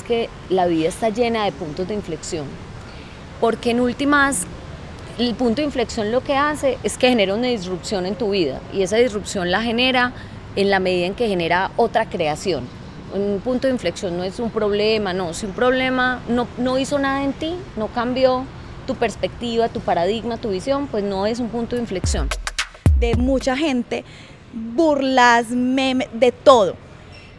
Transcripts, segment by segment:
que la vida está llena de puntos de inflexión, porque en últimas el punto de inflexión lo que hace es que genera una disrupción en tu vida, y esa disrupción la genera en la medida en que genera otra creación. Un punto de inflexión no es un problema, no, si un problema no hizo nada en ti, no cambió tu perspectiva, tu paradigma, tu visión, pues no es un punto de inflexión. De mucha gente, burlas, memes, de todo,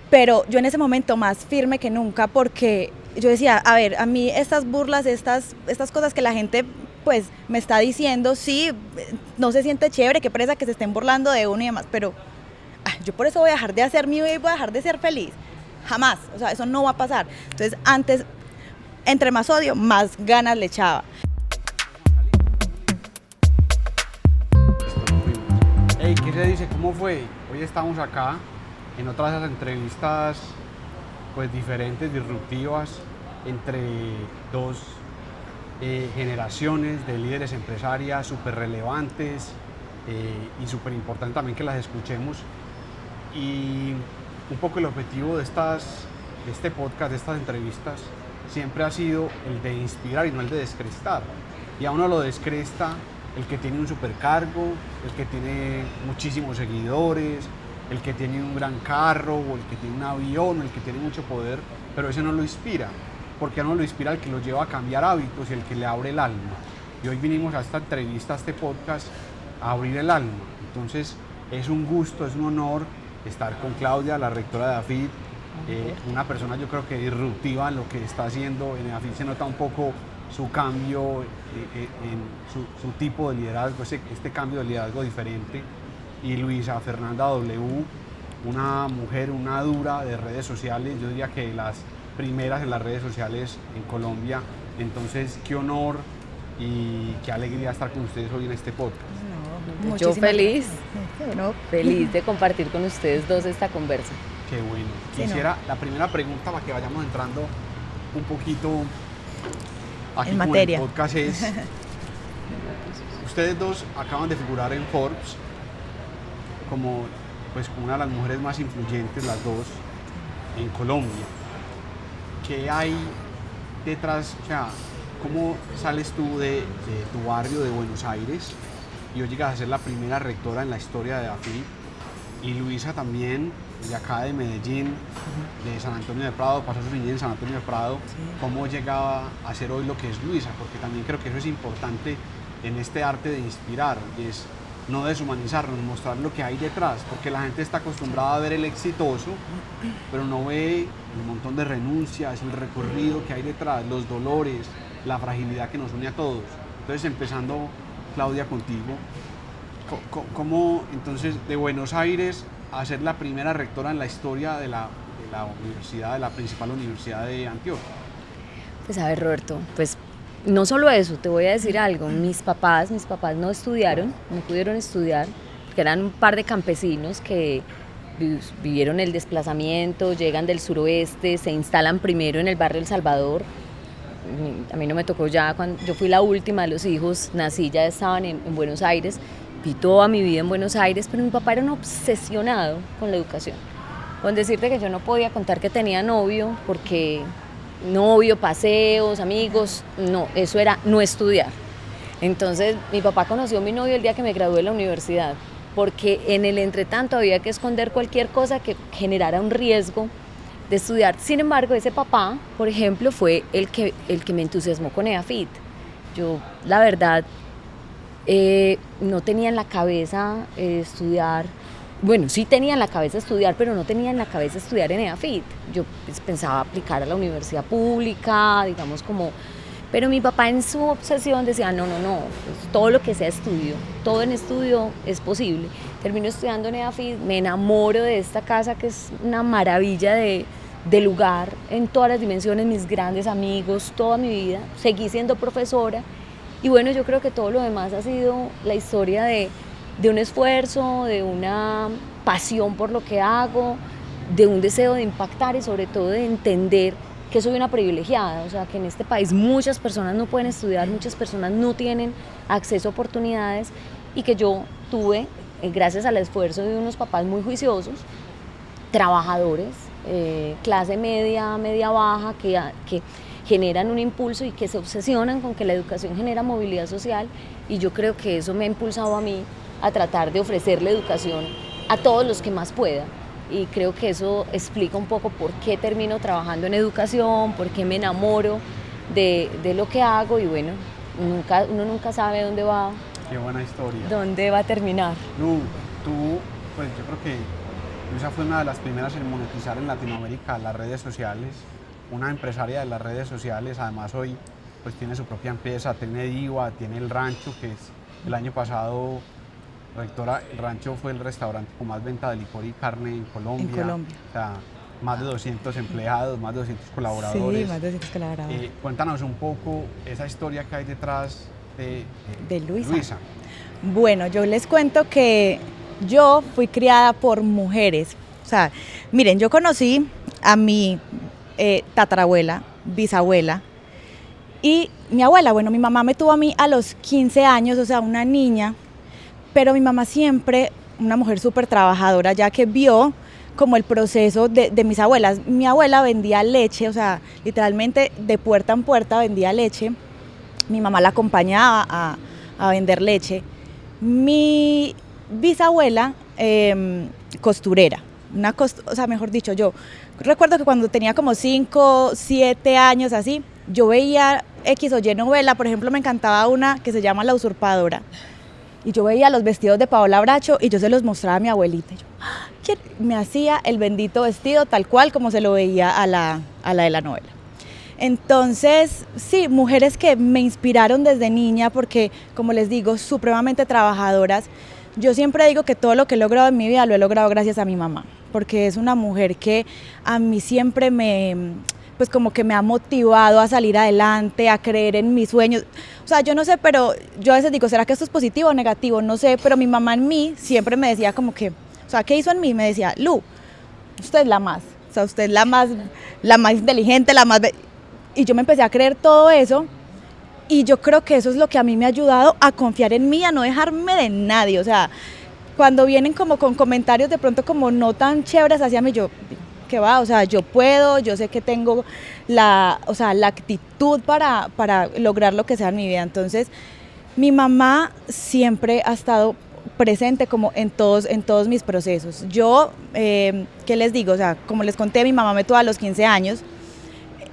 pero yo en ese momento más firme que nunca, porque yo decía, a ver, a mí estas burlas, estas cosas que la gente pues me está diciendo, sí, no se siente chévere, qué pereza que se estén burlando de uno y demás, pero yo por eso voy a dejar de hacer mi vida y voy a dejar de ser feliz, jamás, o sea, eso no va a pasar. Entonces antes, entre más odio, más ganas le echaba. Hey, ¿qué se dice? ¿Cómo fue? Hoy estamos acá en otra de esas entrevistas pues diferentes, disruptivas, entre dos generaciones de líderes empresarias súper relevantes y súper importante también que las escuchemos. Y un poco el objetivo de este podcast, de estas entrevistas, siempre ha sido el de inspirar y no el de descrestar. Y a uno lo descresta el que tiene un supercargo, el que tiene muchísimos seguidores, el que tiene un gran carro, o el que tiene un avión, o el que tiene mucho poder, pero ese no lo inspira, porque no lo inspira el que lo lleva a cambiar hábitos y el que le abre el alma. Y hoy vinimos a esta entrevista, a este podcast, a abrir el alma. Entonces es un gusto, es un honor estar con Claudia, la rectora de AFIT, una persona yo creo que disruptiva en lo que está haciendo. En AFIT se nota un poco su cambio, en su tipo de liderazgo, este cambio de liderazgo diferente. Y Luisa Fernanda W, una mujer, una dura de redes sociales, yo diría que las primeras en las redes sociales en Colombia. Entonces, qué honor y qué alegría estar con ustedes hoy en este podcast. Yo feliz, feliz de compartir con ustedes dos esta conversa. Qué bueno. Quisiera la primera pregunta para que vayamos entrando un poquito aquí en materia. El podcast es, ustedes dos acaban de figurar en Forbes como una de las mujeres más influyentes, las dos, en Colombia. ¿Qué hay detrás? O sea, ¿cómo sales tú de tu barrio de Buenos Aires y hoy llegas a ser la primera rectora en la historia de AFIT? Y Luisa también, de acá de Medellín, de San Antonio de Prado, pasó su niñez en San Antonio de Prado. Sí. ¿Cómo llega a ser hoy lo que es Luisa? Porque también creo que eso es importante en este arte de inspirar, y es no deshumanizarnos, mostrar lo que hay detrás, porque la gente está acostumbrada a ver el exitoso, pero no ve el montón de renuncias, el recorrido que hay detrás, los dolores, la fragilidad que nos une a todos. Entonces, empezando, Claudia, contigo, ¿cómo entonces de Buenos Aires a ser la primera rectora en la historia de la universidad, de la principal universidad de Antioquia? Pues a ver, Roberto, pues no solo eso, te voy a decir algo. Mis papás no estudiaron, no pudieron estudiar, porque eran un par de campesinos que vivieron el desplazamiento, llegan del suroeste, se instalan primero en el barrio El Salvador. A mí no me tocó ya, cuando yo fui la última de los hijos, nací, ya estaban en Buenos Aires, vi toda mi vida en Buenos Aires, pero mi papá era un obsesionado con la educación. Con decirte que yo no podía contar que tenía novio, porque novio, paseos, amigos, no, eso era no estudiar. Entonces mi papá conoció a mi novio el día que me gradué de la universidad, porque en el entretanto había que esconder cualquier cosa que generara un riesgo de estudiar. Sin embargo, ese papá, por ejemplo, fue el que me entusiasmó con EAFIT. Yo, la verdad, no tenía en la cabeza estudiar. Bueno, sí tenía en la cabeza estudiar, pero no tenía en la cabeza estudiar en EAFIT. Yo pensaba aplicar a la universidad pública, digamos como... Pero mi papá en su obsesión decía, no, pues todo lo que sea estudio, todo en estudio es posible. Termino estudiando en EAFIT, me enamoro de esta casa que es una maravilla de lugar en todas las dimensiones, mis grandes amigos, toda mi vida. Seguí siendo profesora y bueno, yo creo que todo lo demás ha sido la historia de un esfuerzo, de una pasión por lo que hago, de un deseo de impactar y sobre todo de entender que soy una privilegiada, o sea, que en este país muchas personas no pueden estudiar, muchas personas no tienen acceso a oportunidades y que yo tuve, gracias al esfuerzo de unos papás muy juiciosos, trabajadores, clase media, media baja, que generan un impulso y que se obsesionan con que la educación genera movilidad social, y yo creo que eso me ha impulsado a mí a tratar de ofrecerle educación a todos los que más pueda, y creo que eso explica un poco por qué termino trabajando en educación, por qué me enamoro de lo que hago, y bueno, uno nunca sabe dónde va. Qué buena historia. ¿Dónde va a terminar? Lu, tú, pues yo creo que Luisa fue una de las primeras en monetizar en Latinoamérica las redes sociales, una empresaria de las redes sociales. Además hoy pues tiene su propia empresa, tiene Diva, tiene El Rancho, que es el año pasado, rectora, El Rancho fue el restaurante con más venta de licor y carne en Colombia. En Colombia. O sea, más de 200 empleados, más de 200 colaboradores. Sí, más de 200 colaboradores. Cuéntanos un poco esa historia que hay detrás de Luisa. Luisa. Bueno, yo les cuento que yo fui criada por mujeres. O sea, miren, yo conocí a mi tatarabuela, bisabuela, y mi abuela. Bueno, mi mamá me tuvo a mí a los 15 años, o sea, una niña, pero mi mamá siempre, una mujer súper trabajadora, ya que vio como el proceso de mis abuelas. Mi abuela vendía leche, o sea, literalmente de puerta en puerta vendía leche. Mi mamá la acompañaba a vender leche. Mi bisabuela, costurera, o sea, mejor dicho, yo recuerdo que cuando tenía como 5, 7 años así, yo veía X o Y novela. Por ejemplo, me encantaba una que se llama La Usurpadora, y yo veía los vestidos de Paola Bracho y yo se los mostraba a mi abuelita. Y yo, ¿quién? Me hacía el bendito vestido tal cual como se lo veía a la de la novela. Entonces, sí, mujeres que me inspiraron desde niña porque, como les digo, supremamente trabajadoras. Yo siempre digo que todo lo que he logrado en mi vida lo he logrado gracias a mi mamá, porque es una mujer que a mí siempre pues como que me ha motivado a salir adelante, a creer en mis sueños. O sea, yo no sé, pero yo a veces digo, ¿será que esto es positivo o negativo? No sé, pero mi mamá en mí siempre me decía como que, o sea, ¿qué hizo en mí? Me decía, Lu, usted es la más, o sea, usted es la más inteligente, la más... Y yo me empecé a creer todo eso, y yo creo que eso es lo que a mí me ha ayudado a confiar en mí, a no dejarme de nadie. O sea, cuando vienen como con comentarios de pronto como no tan chéveres hacia mí, yo, ¿qué va? O sea, yo puedo, yo sé que tengo la actitud para lograr lo que sea en mi vida. Entonces, mi mamá siempre ha estado presente como en todos mis procesos. Yo, ¿qué les digo? O sea, como les conté, mi mamá me tuvo a los 15 años,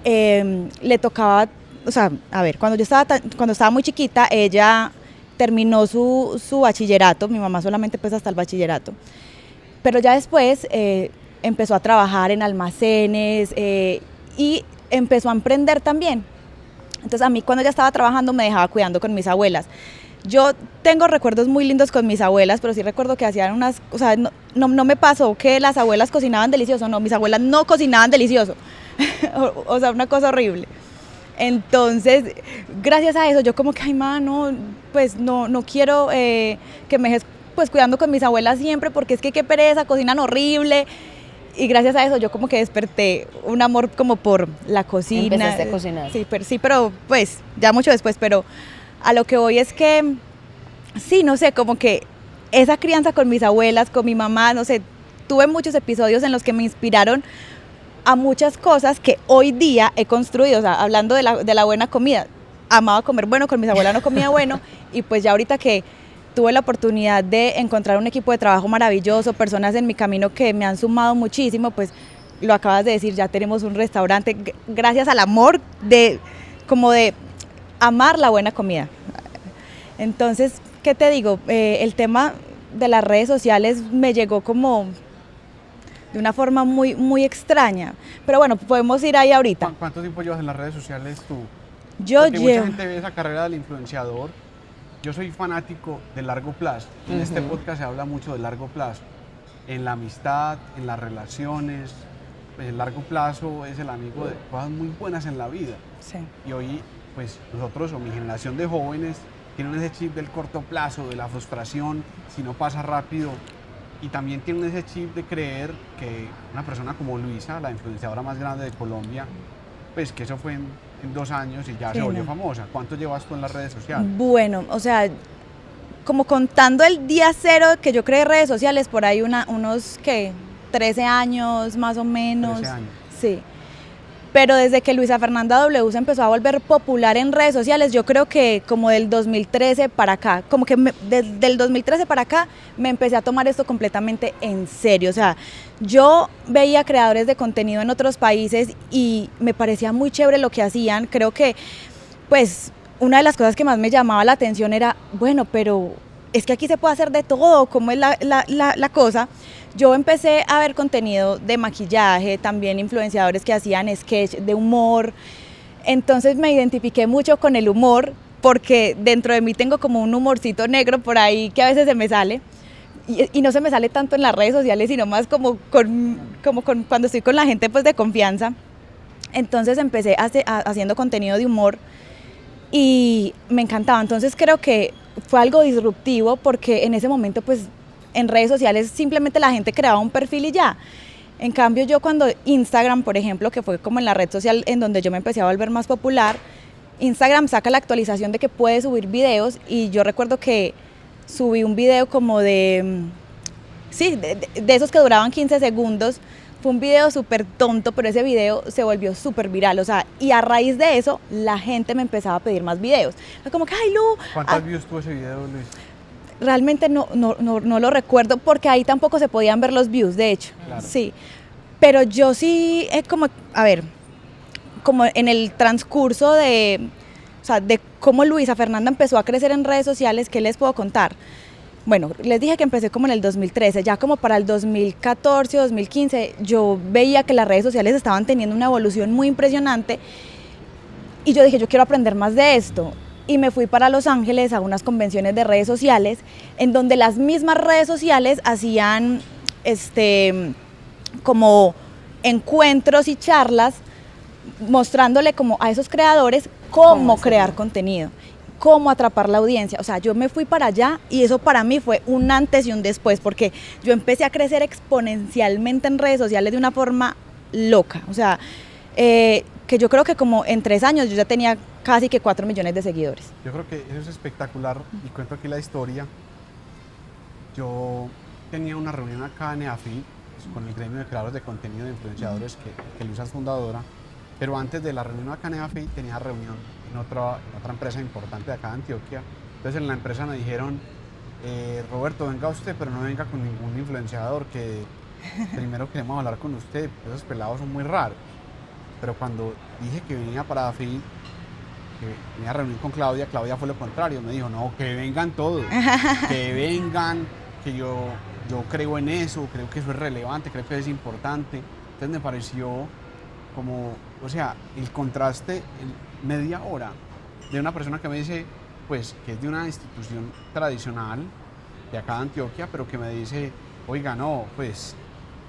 le tocaba, o sea, a ver, cuando estaba muy chiquita, ella terminó su bachillerato. Mi mamá solamente pues hasta el bachillerato, pero ya después empezó a trabajar en almacenes y empezó a emprender también. Entonces a mí, cuando ella estaba trabajando, me dejaba cuidando con mis abuelas. Yo tengo recuerdos muy lindos con mis abuelas, pero sí recuerdo que hacían unas, o sea, no me pasó que las abuelas cocinaban delicioso, no, mis abuelas no cocinaban delicioso. O sea, una cosa horrible. Entonces, gracias a eso, yo como que, ay, ma, no, pues no quiero que me dejes pues cuidando con mis abuelas siempre, porque es que qué pereza, cocinan horrible. Y gracias a eso yo como que desperté un amor como por la cocina. Empezaste a cocinar. Sí, pero pues ya mucho después, pero a lo que voy es que, sí, no sé, como que esa crianza con mis abuelas, con mi mamá, no sé, tuve muchos episodios en los que me inspiraron a muchas cosas que hoy día he construido. O sea, hablando de la buena comida, amaba comer bueno, con mis abuelas no comía bueno, y pues ya ahorita que tuve la oportunidad de encontrar un equipo de trabajo maravilloso, personas en mi camino que me han sumado muchísimo, pues lo acabas de decir, ya tenemos un restaurante gracias al amor de amar la buena comida. Entonces, ¿qué te digo? El tema de las redes sociales me llegó como de una forma muy, muy extraña, pero bueno, podemos ir ahí ahorita. ¿Cuánto tiempo llevas en las redes sociales tú? Yo Porque llevo... mucha gente ve esa carrera del influenciador. Yo soy fanático del largo plazo. En este podcast se habla mucho del largo plazo, en la amistad, en las relaciones. Pues el largo plazo es el amigo de cosas muy buenas en la vida. Sí. Y hoy, pues nosotros o mi generación de jóvenes tienen ese chip del corto plazo, de la frustración, si no pasa rápido. Y también tienen ese chip de creer que una persona como Luisa, la influenciadora más grande de Colombia, pues que eso fue en 2 años y ya Sí, se volvió no. famosa. ¿Cuánto llevas tú en las redes sociales? Bueno, o sea, como contando el día cero que yo creé redes sociales, por ahí unos, ¿qué? 13 años más o menos. 13 años. Sí. Pero desde que Luisa Fernanda W se empezó a volver popular en redes sociales, yo creo que como del 2013 para acá, como que desde el 2013 para acá me empecé a tomar esto completamente en serio. O sea, yo veía creadores de contenido en otros países y me parecía muy chévere lo que hacían. Creo que, pues, una de las cosas que más me llamaba la atención era, bueno, pero es que aquí se puede hacer de todo, ¿cómo es la cosa? Yo empecé a ver contenido de maquillaje, también influenciadores que hacían sketch de humor, entonces me identifiqué mucho con el humor, porque dentro de mí tengo como un humorcito negro por ahí que a veces se me sale, y no se me sale tanto en las redes sociales, sino más como cuando estoy con la gente pues de confianza. Entonces empecé haciendo contenido de humor y me encantaba, entonces creo que fue algo disruptivo porque en ese momento pues en redes sociales simplemente la gente creaba un perfil y ya. En cambio yo cuando Instagram, por ejemplo, que fue como en la red social en donde yo me empecé a volver más popular, Instagram saca la actualización de que puedes subir videos y yo recuerdo que subí un video como de esos que duraban 15 segundos. Fue un video súper tonto, pero ese video se volvió súper viral, o sea, y a raíz de eso la gente me empezaba a pedir más videos. Fue como que, ay, Lu. ¿Cuántas views tuvo ese video, Luis? Realmente no lo recuerdo porque ahí tampoco se podían ver los views, de hecho. Claro. Sí, pero yo sí, como en el transcurso de cómo Luisa Fernanda empezó a crecer en redes sociales, ¿qué les puedo contar? Bueno, les dije que empecé como en el 2013, ya como para el 2014, 2015, yo veía que las redes sociales estaban teniendo una evolución muy impresionante y yo dije, yo quiero aprender más de esto. Y me fui para Los Ángeles a unas convenciones de redes sociales, en donde las mismas redes sociales hacían como encuentros y charlas, mostrándole como a esos creadores cómo crear contenido, cómo atrapar la audiencia. O sea, yo me fui para allá y eso para mí fue un antes y un después, porque yo empecé a crecer exponencialmente en redes sociales de una forma loca. O sea, que yo creo que como en 3 años yo ya tenía casi que 4 millones de seguidores. Yo creo que eso es espectacular y cuento aquí la historia. Yo tenía una reunión acá en EAFI con el gremio de creadores de contenido de influenciadores que Luisa es fundadora, pero antes de la reunión acá en EAFI tenía reunión en otra empresa importante de acá de Antioquia. Entonces en la empresa me dijeron, Roberto, venga usted, pero no venga con ningún influenciador, que primero queremos hablar con usted, esos pelados son muy raros. Pero cuando dije que venía para AFI, que venía a reunir con Claudia fue lo contrario, me dijo, no, que vengan todos, que vengan, que yo creo en eso, creo que eso es relevante, creo que es importante. Entonces me pareció como, o sea, el contraste en media hora de una persona que me dice, pues, que es de una institución tradicional de acá de Antioquia, pero que me dice, oiga, no, pues,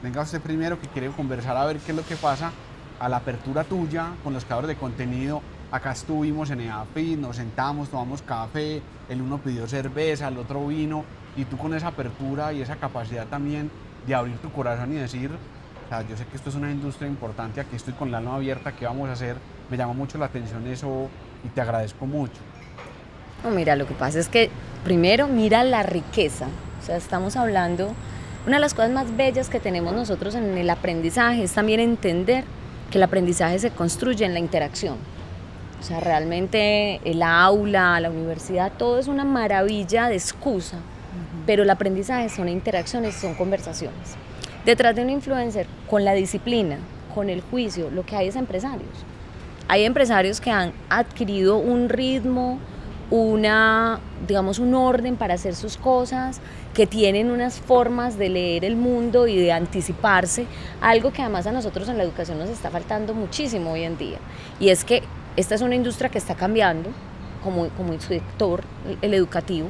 venga usted primero que quiere conversar a ver qué es lo que pasa, a la apertura tuya con los creadores de contenido. Acá estuvimos en EAFI, nos sentamos, tomamos café, el uno pidió cerveza, el otro vino, y tú con esa apertura y esa capacidad también de abrir tu corazón y decir, o sea, yo sé que esto es una industria importante, aquí estoy con la alma abierta, ¿qué vamos a hacer? Me llama mucho la atención eso y te agradezco mucho. No, mira, lo que pasa es que primero mira la riqueza, o sea, estamos hablando, una de las cosas más bellas que tenemos nosotros en el aprendizaje es también entender que el aprendizaje se construye en la interacción. O sea, realmente el aula, la universidad, todo es una maravilla de excusa, pero el aprendizaje son interacciones, son conversaciones. Detrás de un influencer, con la disciplina, con el juicio, lo que hay es empresarios. Hay empresarios que han adquirido un ritmo, un orden para hacer sus cosas, que tienen unas formas de leer el mundo y de anticiparse, algo que además a nosotros en la educación nos está faltando muchísimo hoy en día. Y es que esta es una industria que está cambiando, como el sector, el educativo.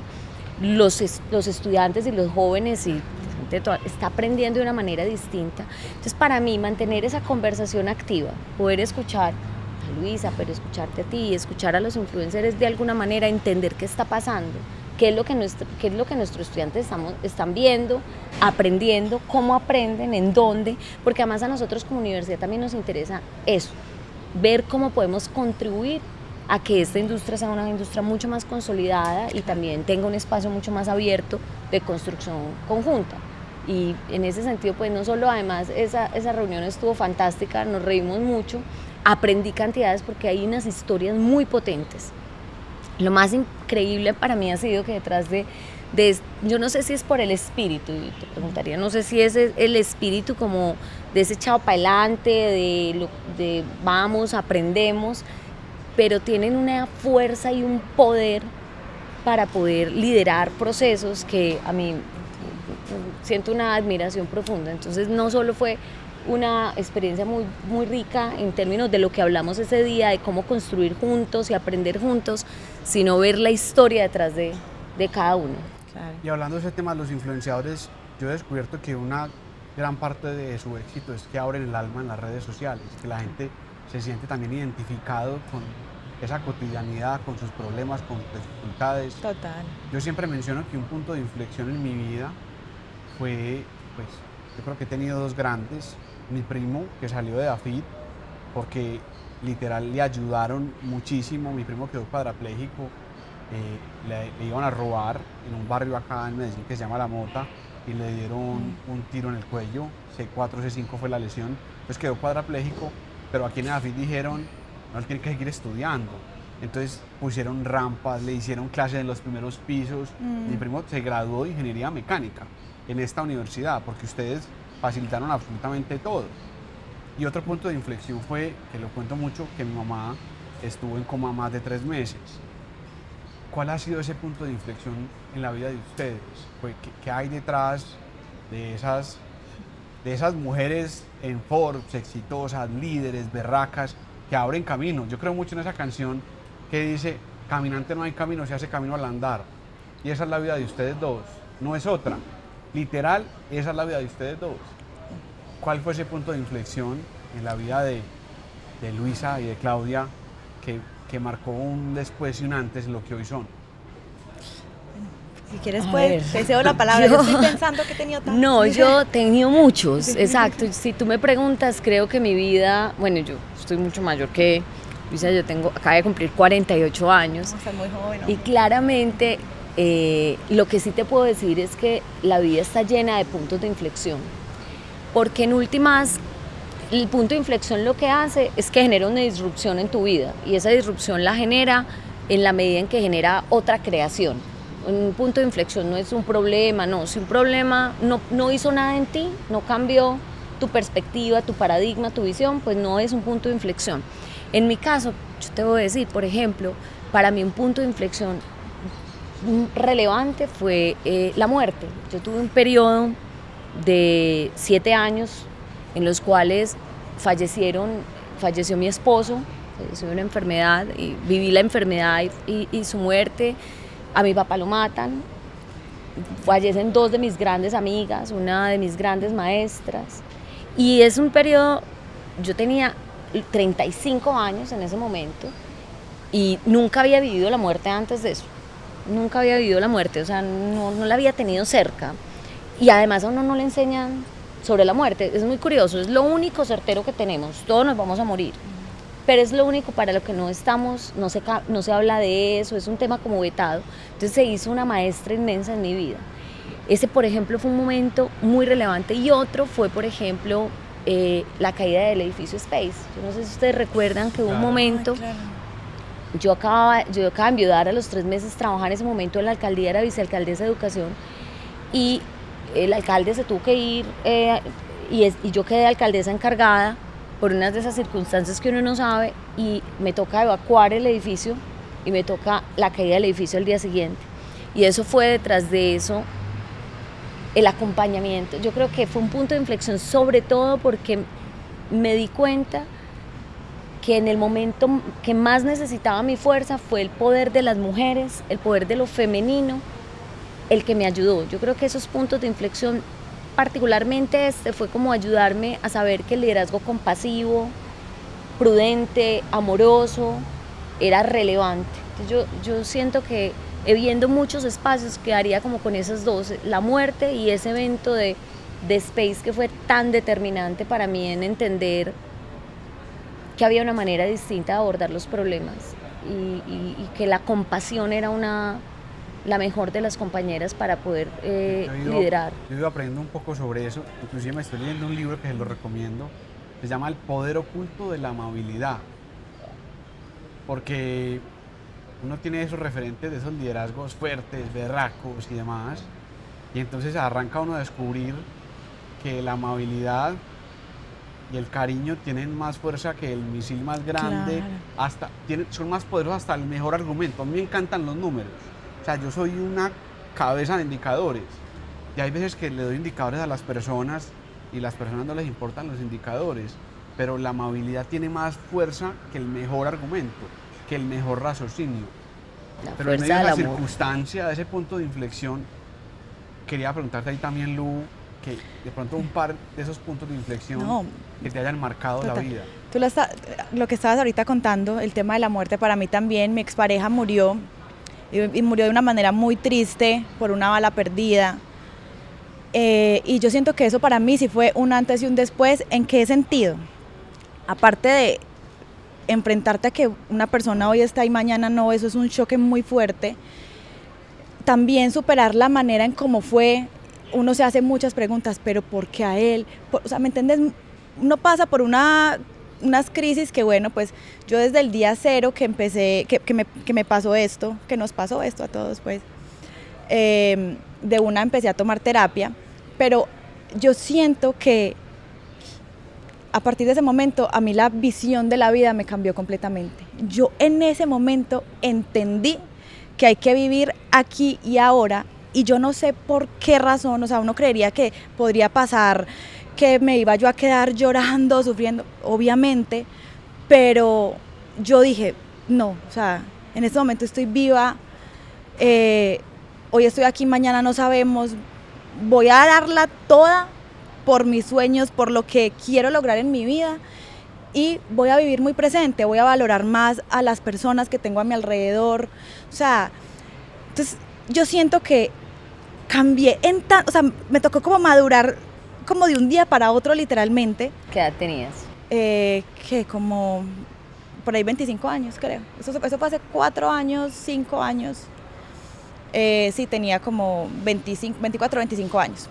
Los estudiantes y los jóvenes y está aprendiendo de una manera distinta. Entonces, para mí, mantener esa conversación activa, poder escuchar a Luisa, pero escucharte a ti, escuchar a los influencers de alguna manera, entender qué está pasando, qué es lo que nuestros estudiantes están viendo, aprendiendo, cómo aprenden, en dónde, porque además a nosotros como universidad también nos interesa eso, ver cómo podemos contribuir a que esta industria sea una industria mucho más consolidada y también tenga un espacio mucho más abierto de construcción conjunta. Y en ese sentido, pues no solo además esa reunión estuvo fantástica, nos reímos mucho, aprendí cantidades porque hay unas historias muy potentes. Lo más increíble para mí ha sido que detrás yo no sé si es por el espíritu, y te preguntaría, no sé si es el espíritu como de ese echado para adelante, de vamos, aprendemos, pero tienen una fuerza y un poder para poder liderar procesos que a mí siento una admiración profunda. Entonces no solo fue una experiencia muy, muy rica en términos de lo que hablamos ese día, de cómo construir juntos y aprender juntos, sino ver la historia detrás de cada uno. Claro. Y hablando de ese tema de los influenciadores, yo he descubierto que una gran parte de su éxito es que abren el alma en las redes sociales, que la gente se siente también identificado con esa cotidianidad, con sus problemas, con sus dificultades. Total. Yo siempre menciono que un punto de inflexión en mi vida fue, pues, yo creo que he tenido dos grandes. Mi primo, que salió de AFID, porque literal le ayudaron muchísimo. Mi primo quedó cuadrapléjico, le iban a robar en un barrio acá en Medellín que se llama La Mota y le dieron un tiro en el cuello, C4, C5 fue la lesión, pues quedó cuadrapléjico, pero aquí en AFID dijeron, no, él tiene que seguir estudiando. Entonces pusieron rampas, le hicieron clases en los primeros pisos. Mi primo se graduó de ingeniería mecánica en esta universidad porque ustedes facilitaron absolutamente todo. Y otro punto de inflexión fue, que lo cuento mucho, que mi mamá estuvo en coma más de 3 meses. ¿Cuál ha sido ese punto de inflexión en la vida de ustedes? ¿Qué hay detrás de esas mujeres en Forbes, exitosas, líderes, berracas, que abren camino? Yo creo mucho en esa canción que dice, caminante no hay camino, se hace camino al andar. Y esa es la vida de ustedes dos, no es otra. Literal, esa es la vida de ustedes dos. ¿Cuál fue ese punto de inflexión en la vida de Luisa y de Claudia que marcó un después y un antes en lo que hoy son? Si quieres, A pues, ver. te cedo la palabra. Yo estoy pensando que he tenido tantos. No, yo he tenido muchos, exacto. Si tú me preguntas, creo que mi vida, bueno, yo estoy mucho mayor que Luisa, acabo de cumplir 48 años. Estás muy joven, ¿no? Y claramente lo que sí te puedo decir es que la vida está llena de puntos de inflexión. Porque en últimas, el punto de inflexión lo que hace es que genera una disrupción en tu vida. Y esa disrupción la genera en la medida en que genera otra creación. Un punto de inflexión no es un problema, no. Si un problema no hizo nada en ti, no cambió tu perspectiva, tu paradigma, tu visión, pues no es un punto de inflexión. En mi caso, yo te voy a decir, por ejemplo, para mí un punto de inflexión relevante fue la muerte. Yo tuve un periodo de 7 años en los cuales falleció mi esposo, falleció de una enfermedad, y viví la enfermedad y su muerte. A mi papá lo matan, fallecen 2 de mis grandes amigas, una de mis grandes maestras, y es un periodo, yo tenía 35 años en ese momento y nunca había vivido la muerte antes de eso, nunca había vivido la muerte, o sea, no la había tenido cerca, y además a uno no le enseñan sobre la muerte, es muy curioso, es lo único certero que tenemos, todos nos vamos a morir. Pero es lo único para lo que no estamos, no se habla de eso, es un tema como vetado. Entonces se hizo una maestra inmensa en mi vida. Ese, por ejemplo, fue un momento muy relevante. Y otro fue, por ejemplo, la caída del edificio Space. Yo no sé si ustedes recuerdan que hubo un momento, Ay, claro. yo acababa de enviudar a los 3 meses, trabajaba en ese momento en la alcaldía, era vicealcaldesa de educación, y el alcalde se tuvo que ir, y yo quedé alcaldesa encargada por unas de esas circunstancias que uno no sabe, y me toca evacuar el edificio y me toca la caída del edificio al día siguiente. Y eso fue, detrás de eso, el acompañamiento. Yo creo que fue un punto de inflexión, sobre todo porque me di cuenta que en el momento que más necesitaba mi fuerza fue el poder de las mujeres, el poder de lo femenino, el que me ayudó. Yo creo que esos puntos de inflexión, particularmente fue como ayudarme a saber que el liderazgo compasivo, prudente, amoroso, era relevante. Entonces yo siento que viendo muchos espacios quedaría como con esas dos, la muerte y ese evento de Space, que fue tan determinante para mí en entender que había una manera distinta de abordar los problemas y que la compasión era la mejor de las compañeras para poder liderar. Yo he ido aprendiendo un poco sobre eso, inclusive me estoy leyendo un libro que se lo recomiendo, se llama El poder oculto de la amabilidad, porque uno tiene esos referentes de esos liderazgos fuertes, berracos y demás, y entonces arranca uno a descubrir que la amabilidad y el cariño tienen más fuerza que el misil más grande, son más poderosos hasta el mejor argumento. A mí me encantan los números, o sea, yo soy una cabeza de indicadores, y hay veces que le doy indicadores a las personas y las personas no les importan los indicadores, pero la amabilidad tiene más fuerza que el mejor argumento, que el mejor raciocinio. Pero en medio de la circunstancia, de ese punto de inflexión, quería preguntarte ahí también, Lu, que de pronto un par de esos puntos de inflexión que te hayan marcado la vida. Tú lo que estabas ahorita contando, el tema de la muerte, para mí también, mi expareja murió, y murió de una manera muy triste, por una bala perdida. Y yo siento que eso para mí sí fue un antes y un después. ¿En qué sentido? Aparte de enfrentarte a que una persona hoy está y mañana no, eso es un choque muy fuerte. También superar la manera en cómo fue, uno se hace muchas preguntas, pero ¿por qué a él? O sea, ¿me entiendes? Uno pasa por unas crisis que, bueno, pues yo desde el día cero que empecé, que me pasó esto, que nos pasó esto a todos, pues, de una empecé a tomar terapia, pero yo siento que a partir de ese momento, a mí la visión de la vida me cambió completamente. Yo en ese momento entendí que hay que vivir aquí y ahora, y yo no sé por qué razón, o sea, uno creería que podría pasar, que me iba yo a quedar llorando, sufriendo, obviamente, pero yo dije, no, o sea, en este momento estoy viva, hoy estoy aquí, mañana no sabemos, voy a darla toda por mis sueños, por lo que quiero lograr en mi vida, y voy a vivir muy presente, voy a valorar más a las personas que tengo a mi alrededor, o sea, entonces yo siento que cambié o sea, me tocó como madurar como de un día para otro literalmente. ¿Qué edad tenías? Que como por ahí 25 años creo, eso fue hace 4 años, 5 años, sí tenía como 24, 25 años.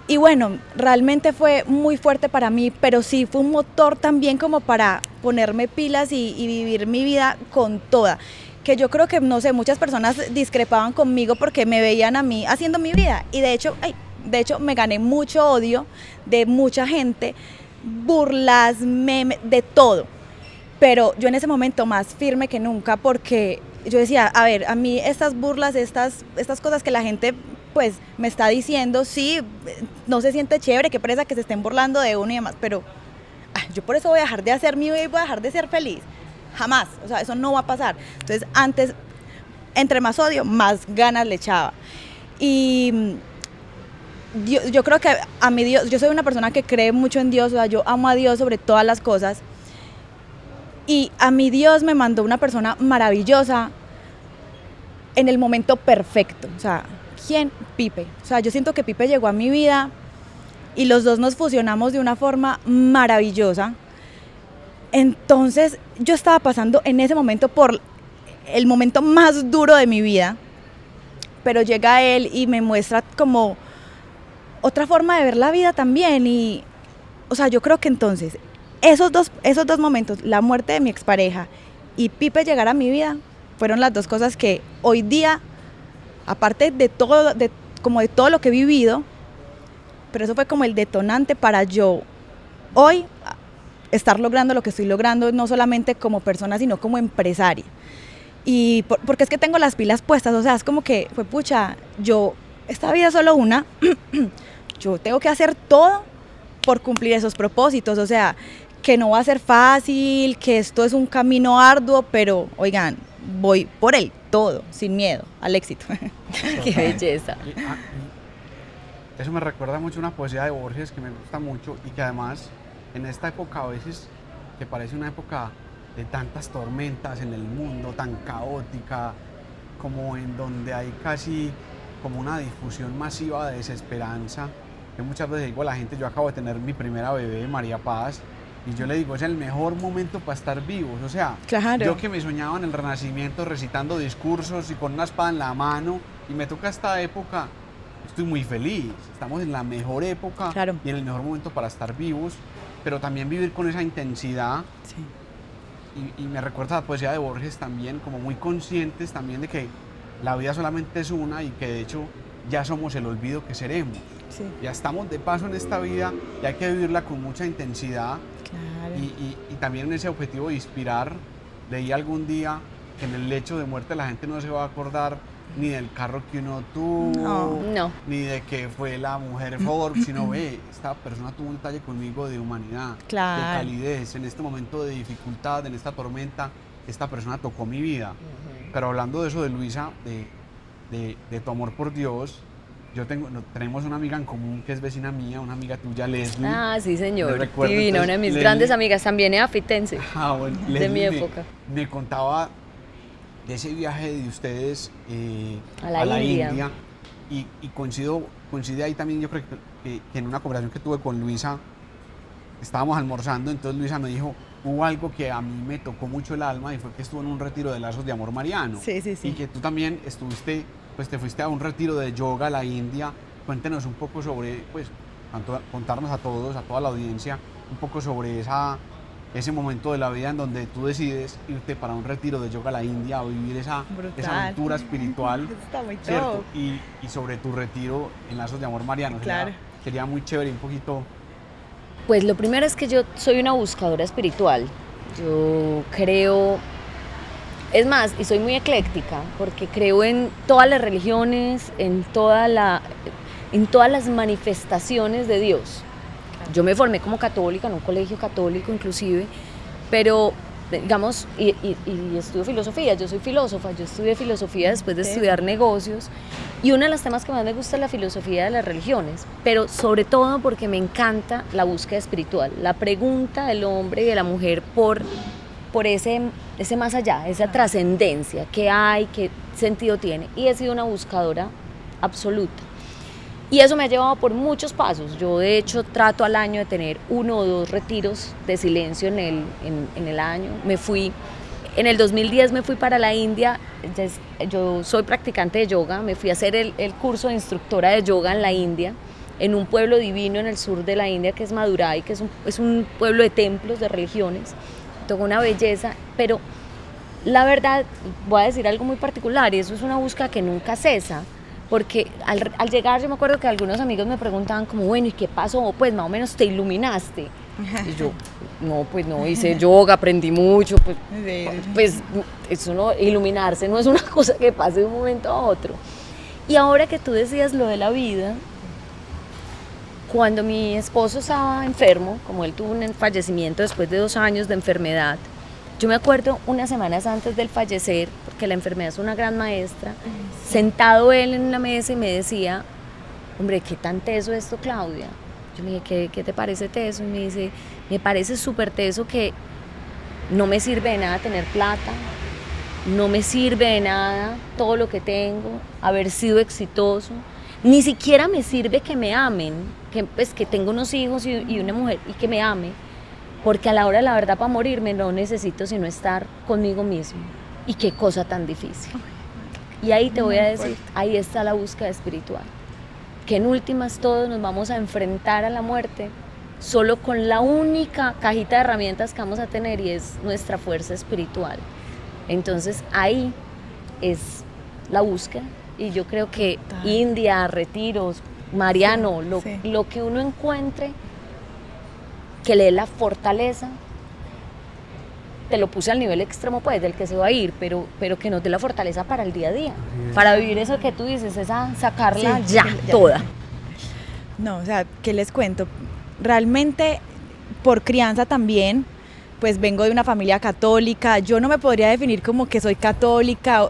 Y bueno, realmente fue muy fuerte para mí, pero sí fue un motor también como para ponerme pilas y vivir mi vida con toda. Que yo creo que, no sé, muchas personas discrepaban conmigo porque me veían a mí haciendo mi vida. Y de hecho me gané mucho odio de mucha gente, burlas, memes, de todo. Pero yo en ese momento más firme que nunca, porque yo decía, a ver, a mí estas burlas, estas cosas que la gente pues me está diciendo, sí, no se siente chévere, qué pereza que se estén burlando de uno y demás, pero yo por eso voy a dejar de hacer mi vida y voy a dejar de ser feliz. Jamás, o sea, eso no va a pasar. Entonces antes, entre más odio, más ganas le echaba. Y yo creo que a mi Dios, yo soy una persona que cree mucho en Dios, o sea, yo amo a Dios sobre todas las cosas. Y a mi Dios me mandó una persona maravillosa en el momento perfecto. O sea, ¿quién? Pipe. O sea, yo siento que Pipe llegó a mi vida y los dos nos fusionamos de una forma maravillosa. Entonces, yo estaba pasando en ese momento por el momento más duro de mi vida, pero llega él y me muestra como otra forma de ver la vida también. Y, o sea, yo creo que entonces esos dos momentos, la muerte de mi expareja y Pipe llegar a mi vida, fueron las dos cosas que hoy día, aparte de todo, como de todo lo que he vivido, pero eso fue como el detonante para yo hoy estar logrando lo que estoy logrando, no solamente como persona, sino como empresaria. Y porque es que tengo las pilas puestas, o sea, es como que, fue pucha, esta vida es solo una, yo tengo que hacer todo por cumplir esos propósitos, o sea, que no va a ser fácil, que esto es un camino arduo, pero oigan, voy por el todo, sin miedo, al éxito. Qué belleza. Eso me recuerda mucho una poesía de Borges que me gusta mucho y que además en esta época a veces que parece una época de tantas tormentas en el mundo, tan caótica, como en donde hay casi como una difusión masiva de desesperanza. Yo muchas veces digo a la gente, yo acabo de tener mi primera bebé, María Paz, Y yo le digo, es el mejor momento para estar vivos. O sea, Claro. yo que me soñaba en el Renacimiento recitando discursos y con una espada en la mano, y me toca esta época, estoy muy feliz. Estamos en la mejor época Claro. y en el mejor momento para estar vivos, pero también vivir con esa intensidad. Sí. Y me recuerda la poesía de Borges también, como muy conscientes también de que la vida solamente es una y que de hecho ya somos el olvido que seremos. Sí. Ya estamos de paso en esta vida y hay que vivirla con mucha intensidad Claro. y también en ese objetivo de inspirar. Leí algún día que en el lecho de muerte la gente no se va a acordar ni del carro que uno tuvo, No. ni de que fue la mujer Forbes, sino ve, esta persona tuvo un detalle conmigo de humanidad, Claro. de calidez, en este momento de dificultad, en esta tormenta, esta persona tocó mi vida. Pero hablando de eso de Luisa, de tu amor por Dios, tenemos una amiga en común que es vecina mía, una amiga tuya, Leslie. Ah, sí, Me señor. recuerdo, Divina, una de entonces, mis Leslie- grandes amigas, también es afitense. Bueno, De Leslie mi época. me contaba de ese viaje de ustedes A la India. y coincide ahí también, yo creo que en una conversación que tuve con Luisa, estábamos almorzando, entonces Luisa me dijo, hubo algo que a mí me tocó mucho el alma y fue que estuvo en un retiro de lazos de amor mariano. Sí, sí, sí. Y que tú también estuviste, pues te fuiste a un retiro de yoga a la India. Cuéntenos un poco sobre, pues, contarnos a todos, a toda la audiencia, un poco sobre ese momento de la vida en donde tú decides irte para un retiro de yoga a la India o vivir esa Brutal. aventura espiritual, Eso está muy ¿cierto? top. Y sobre tu retiro en lazos de amor mariano. Claro. Sería muy chévere un poquito. Pues lo primero es que yo soy una buscadora espiritual. Yo creo, es más, y soy muy ecléctica, porque creo en todas las religiones, en todas las manifestaciones de Dios. Yo me formé como católica, en un colegio católico inclusive, pero digamos, y estudio filosofía, yo soy filósofa, yo estudié filosofía después de Sí. estudiar negocios, y uno de los temas que más me gusta es la filosofía de las religiones, pero sobre todo porque me encanta la búsqueda espiritual, la pregunta del hombre y de la mujer por ese más allá, esa trascendencia, qué hay, qué sentido tiene, y he sido una buscadora absoluta. Y eso me ha llevado por muchos pasos. Yo de hecho trato al año de tener 1 o 2 retiros de silencio en el año. En el 2010 me fui para la India. Yo soy practicante de yoga, me fui a hacer el curso de instructora de yoga en la India, en un pueblo divino en el sur de la India que es Madurai, que es un pueblo de templos, de religiones. Toda una belleza, pero la verdad, voy a decir algo muy particular, y eso es una búsqueda que nunca cesa. Porque al llegar yo me acuerdo que algunos amigos me preguntaban como, bueno, ¿y qué pasó? Pues más o menos te iluminaste. Y yo, no, pues no, hice yoga, aprendí mucho, pues eso no, iluminarse no es una cosa que pase de un momento a otro. Y ahora que tú decías lo de la vida, cuando mi esposo estaba enfermo, como él tuvo un fallecimiento después de 2 años de enfermedad, yo me acuerdo unas semanas antes del fallecer, porque la enfermedad es una gran maestra, sentado él en la mesa y me decía, hombre, ¿qué tan teso esto, Claudia? Yo le dije, ¿qué te parece teso? Y me dice, me parece súper teso que no me sirve de nada tener plata, no me sirve de nada todo lo que tengo, haber sido exitoso, ni siquiera me sirve que me amen, que tengo unos hijos y una mujer y que me ame, porque a la hora de la verdad para morirme no necesito sino estar conmigo mismo. Y qué cosa tan difícil. Y ahí te voy a decir, ahí está la búsqueda espiritual, que en últimas todos nos vamos a enfrentar a la muerte solo con la única cajita de herramientas que vamos a tener, y es nuestra fuerza espiritual. Entonces ahí es la búsqueda, y yo creo que India, retiros, Mariano, lo que uno encuentre que le dé la fortaleza, te lo puse al nivel extremo pues del que se va a ir, pero que nos dé la fortaleza para el día a día, para vivir eso que tú dices, esa sacarla ya toda. No, o sea, ¿qué les cuento? Realmente por crianza también, pues vengo de una familia católica, yo no me podría definir como que soy católica,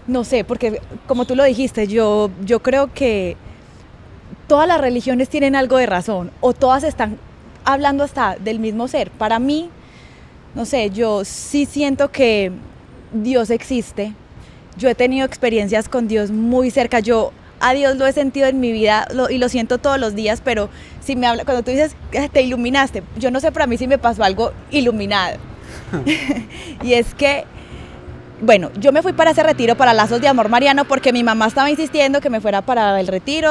no sé, porque como tú lo dijiste, yo creo que todas las religiones tienen algo de razón, o todas están hablando hasta del mismo ser. Para mí, no sé, yo sí siento que Dios existe. Yo he tenido experiencias con Dios muy cerca. Yo a Dios lo he sentido en mi vida y lo siento todos los días, pero si me habla, cuando tú dices te iluminaste, yo no sé, para mí sí me pasó algo iluminado. Y es que, bueno, yo me fui para ese retiro, para Lazos de Amor Mariano, porque mi mamá estaba insistiendo que me fuera para el retiro,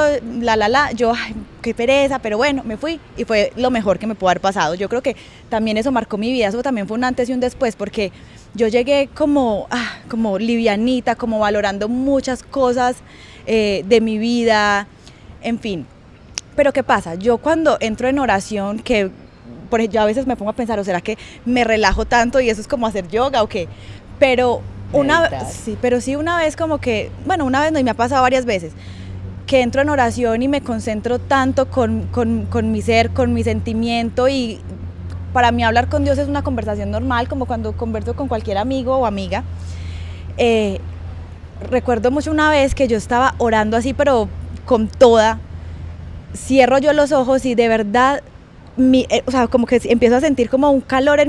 yo, ay, qué pereza, pero bueno, me fui y fue lo mejor que me pudo haber pasado. Yo creo que también eso marcó mi vida, eso también fue un antes y un después, porque yo llegué como livianita, como valorando muchas cosas de mi vida, en fin. Pero ¿qué pasa? Yo cuando entro en oración, que por ejemplo, yo a veces me pongo a pensar, ¿o será que me relajo tanto y eso es como hacer yoga o qué? Pero una vez como que, bueno, una vez no, y me ha pasado varias veces, que entro en oración y me concentro tanto con mi ser, con mi sentimiento, y para mí hablar con Dios es una conversación normal, como cuando converso con cualquier amigo o amiga. Recuerdo mucho una vez que yo estaba orando así, pero con toda, cierro yo los ojos y de verdad, o sea, como que empiezo a sentir como un calor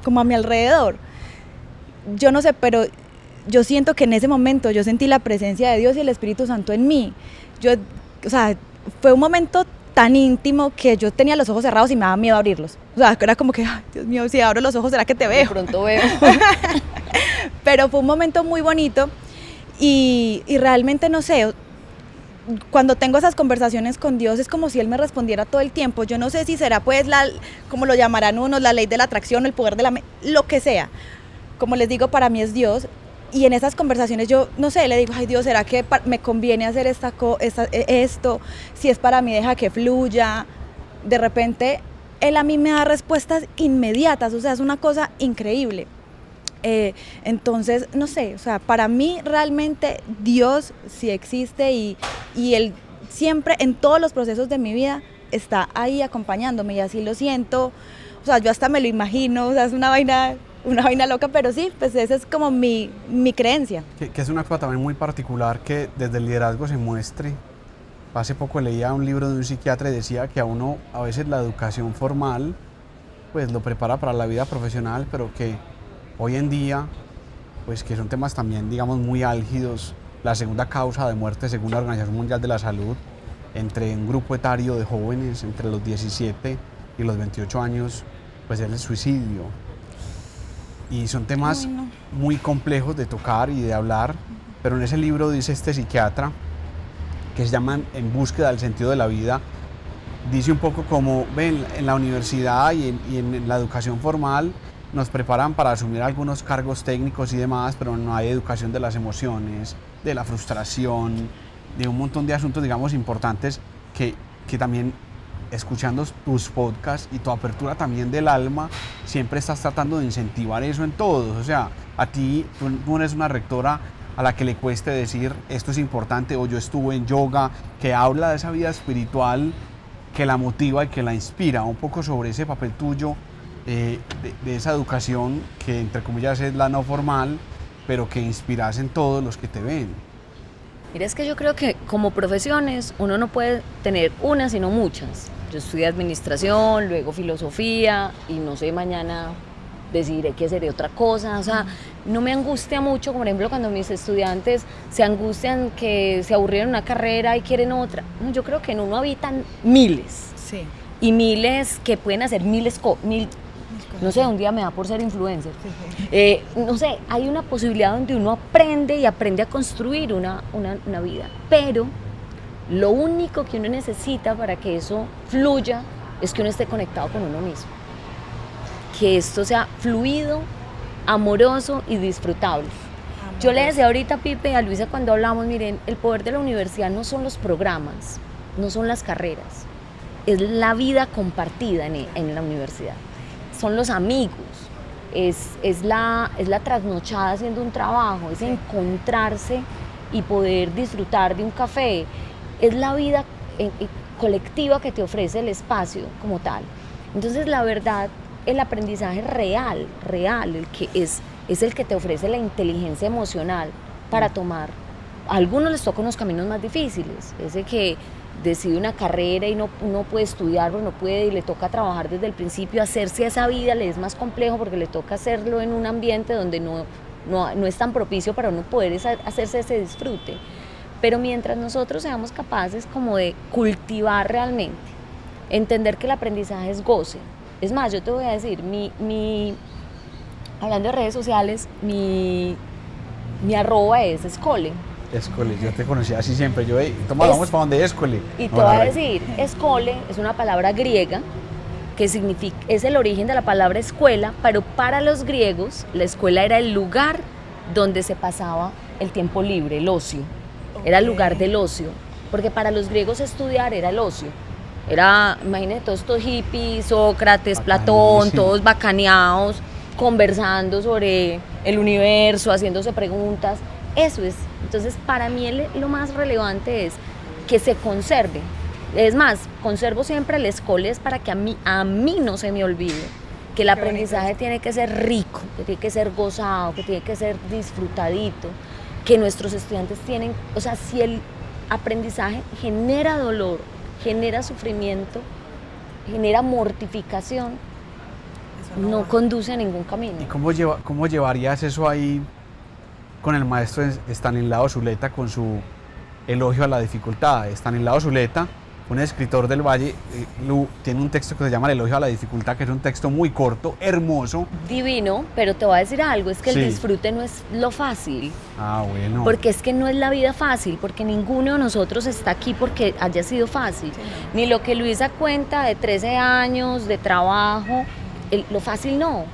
como a mi alrededor. Yo no sé, pero yo siento que en ese momento yo sentí la presencia de Dios y el Espíritu Santo en mí. O sea, fue un momento tan íntimo que yo tenía los ojos cerrados y me daba miedo abrirlos. O sea, era como que, ay, Dios mío, si abro los ojos, ¿será que te veo? De pronto veo. Pero fue un momento muy bonito y realmente no sé, cuando tengo esas conversaciones con Dios es como si Él me respondiera todo el tiempo. Yo no sé si será pues como lo llamarán unos, la ley de la atracción, el poder de lo que sea. Como les digo, para mí es Dios. Y en esas conversaciones yo, no sé, le digo, ay Dios, ¿será que me conviene hacer esto? Si es para mí, deja que fluya. De repente, Él a mí me da respuestas inmediatas, o sea, es una cosa increíble. Entonces, no sé, o sea, para mí realmente Dios sí existe y Él siempre, en todos los procesos de mi vida, está ahí acompañándome y así lo siento. O sea, yo hasta me lo imagino, o sea, es una vaina loca, pero sí, pues esa es como mi creencia. Que es una cosa también muy particular que desde el liderazgo se muestre. Hace poco leía un libro de un psiquiatra y decía que a uno a veces la educación formal pues lo prepara para la vida profesional, pero que hoy en día, pues que son temas también, digamos, muy álgidos. La segunda causa de muerte, según la Organización Mundial de la Salud, entre un grupo etario de jóvenes entre los 17 y los 28 años, pues es el suicidio. Y son temas muy complejos de tocar y de hablar, pero en ese libro dice este psiquiatra, que se llama En búsqueda del sentido de la vida, dice un poco como, ven, en la universidad y en la educación formal nos preparan para asumir algunos cargos técnicos y demás, pero no hay educación de las emociones, de la frustración, de un montón de asuntos, digamos, importantes que también, escuchando tus podcasts y tu apertura también del alma, siempre estás tratando de incentivar eso en todos. O sea, a ti, tú eres una rectora a la que le cueste decir esto es importante, o yo estuve en yoga, que habla de esa vida espiritual que la motiva y que la inspira. Un poco sobre ese papel tuyo de esa educación que entre comillas es la no formal, pero que inspiras en todos los que te ven. Mira, es que yo creo que como profesiones uno no puede tener una sino muchas. Yo estudié administración, luego filosofía y no sé, mañana decidiré que seré otra cosa. O sea, no me angustia mucho, por ejemplo, cuando mis estudiantes se angustian que se aburrieron una carrera y quieren otra. No, yo creo que en uno habitan miles. Sí. Y miles que pueden hacer mil no sé, un día me da por ser influencer. No sé, hay una posibilidad donde uno aprende y aprende a construir una vida. Pero lo único que uno necesita para que eso fluya es que uno esté conectado con uno mismo. Que esto sea fluido, amoroso y disfrutable. Yo le decía ahorita a Pipe y a Luisa cuando hablamos, miren, el poder de la universidad no son los programas, no son las carreras, es la vida compartida en la universidad. Son los amigos, es la trasnochada haciendo un trabajo, es encontrarse y poder disfrutar de un café, es la vida colectiva que te ofrece el espacio como tal. Entonces, la verdad, el aprendizaje real, el que es el que te ofrece la inteligencia emocional para tomar. A algunos les tocan los caminos más difíciles, ese que decide una carrera y no puede estudiar porque no puede y le toca trabajar desde el principio, hacerse esa vida le es más complejo porque le toca hacerlo en un ambiente donde no es tan propicio para uno poder hacerse ese disfrute. Pero mientras nosotros seamos capaces como de cultivar realmente, entender que el aprendizaje es goce. Es más, yo te voy a decir, hablando de redes sociales, mi arroba es Escole. Escole, yo te conocía así siempre. Yo, toma, vamos para donde Escole. Y te voy a decir, Escole es una palabra griega que significa, es el origen de la palabra escuela, pero para los griegos la escuela era el lugar donde se pasaba el tiempo libre, el ocio. Era el lugar del ocio, porque para los griegos estudiar era el ocio. Era, imagínate, todos estos hippies, Sócrates, Platón, todos bacaneados, conversando sobre el universo, haciéndose preguntas. Eso es. Entonces, para mí lo más relevante es que se conserve. Es más, conservo siempre el Escole para que a mí no se me olvide que el aprendizaje tiene que ser rico, que tiene que ser gozado, que tiene que ser disfrutadito, que nuestros estudiantes tienen, o sea, si el aprendizaje genera dolor, genera sufrimiento, genera mortificación, no conduce a ningún camino. ¿Y cómo llevarías eso ahí con el maestro Estanislao Zuleta, con su elogio a la dificultad? Estanislao Zuleta, un escritor del Valle, tiene un texto que se llama El elogio a la dificultad, que es un texto muy corto, hermoso. Divino, pero te voy a decir algo, es que el disfrute no es lo fácil. Ah, bueno. Porque es que no es la vida fácil, porque ninguno de nosotros está aquí porque haya sido fácil. Sí. Ni lo que Luisa cuenta de 13 años, de trabajo, lo fácil no.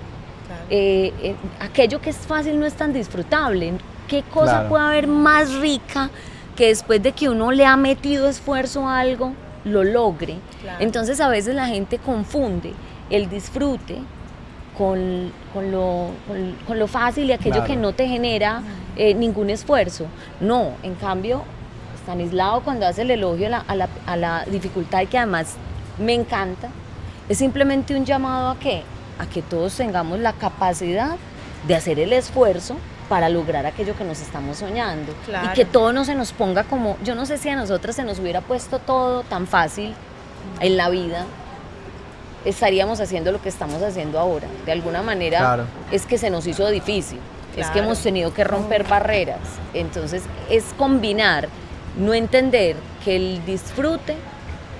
Claro. Aquello que es fácil no es tan disfrutable. ¿Qué cosa puede haber más rica que después de que uno le ha metido esfuerzo a algo, lo logre? Claro. Entonces a veces la gente confunde el disfrute con lo fácil y aquello que no te genera ningún esfuerzo. No, en cambio, Estanislao cuando hace el elogio a la dificultad, que además me encanta, es simplemente un llamado a que todos tengamos la capacidad de hacer el esfuerzo para lograr aquello que nos estamos soñando. Claro. Y que todo no se nos ponga como, yo no sé si a nosotras se nos hubiera puesto todo tan fácil en la vida, estaríamos haciendo lo que estamos haciendo ahora. De alguna manera es que se nos hizo difícil, es que hemos tenido que romper barreras. Entonces es combinar, no entender que el disfrute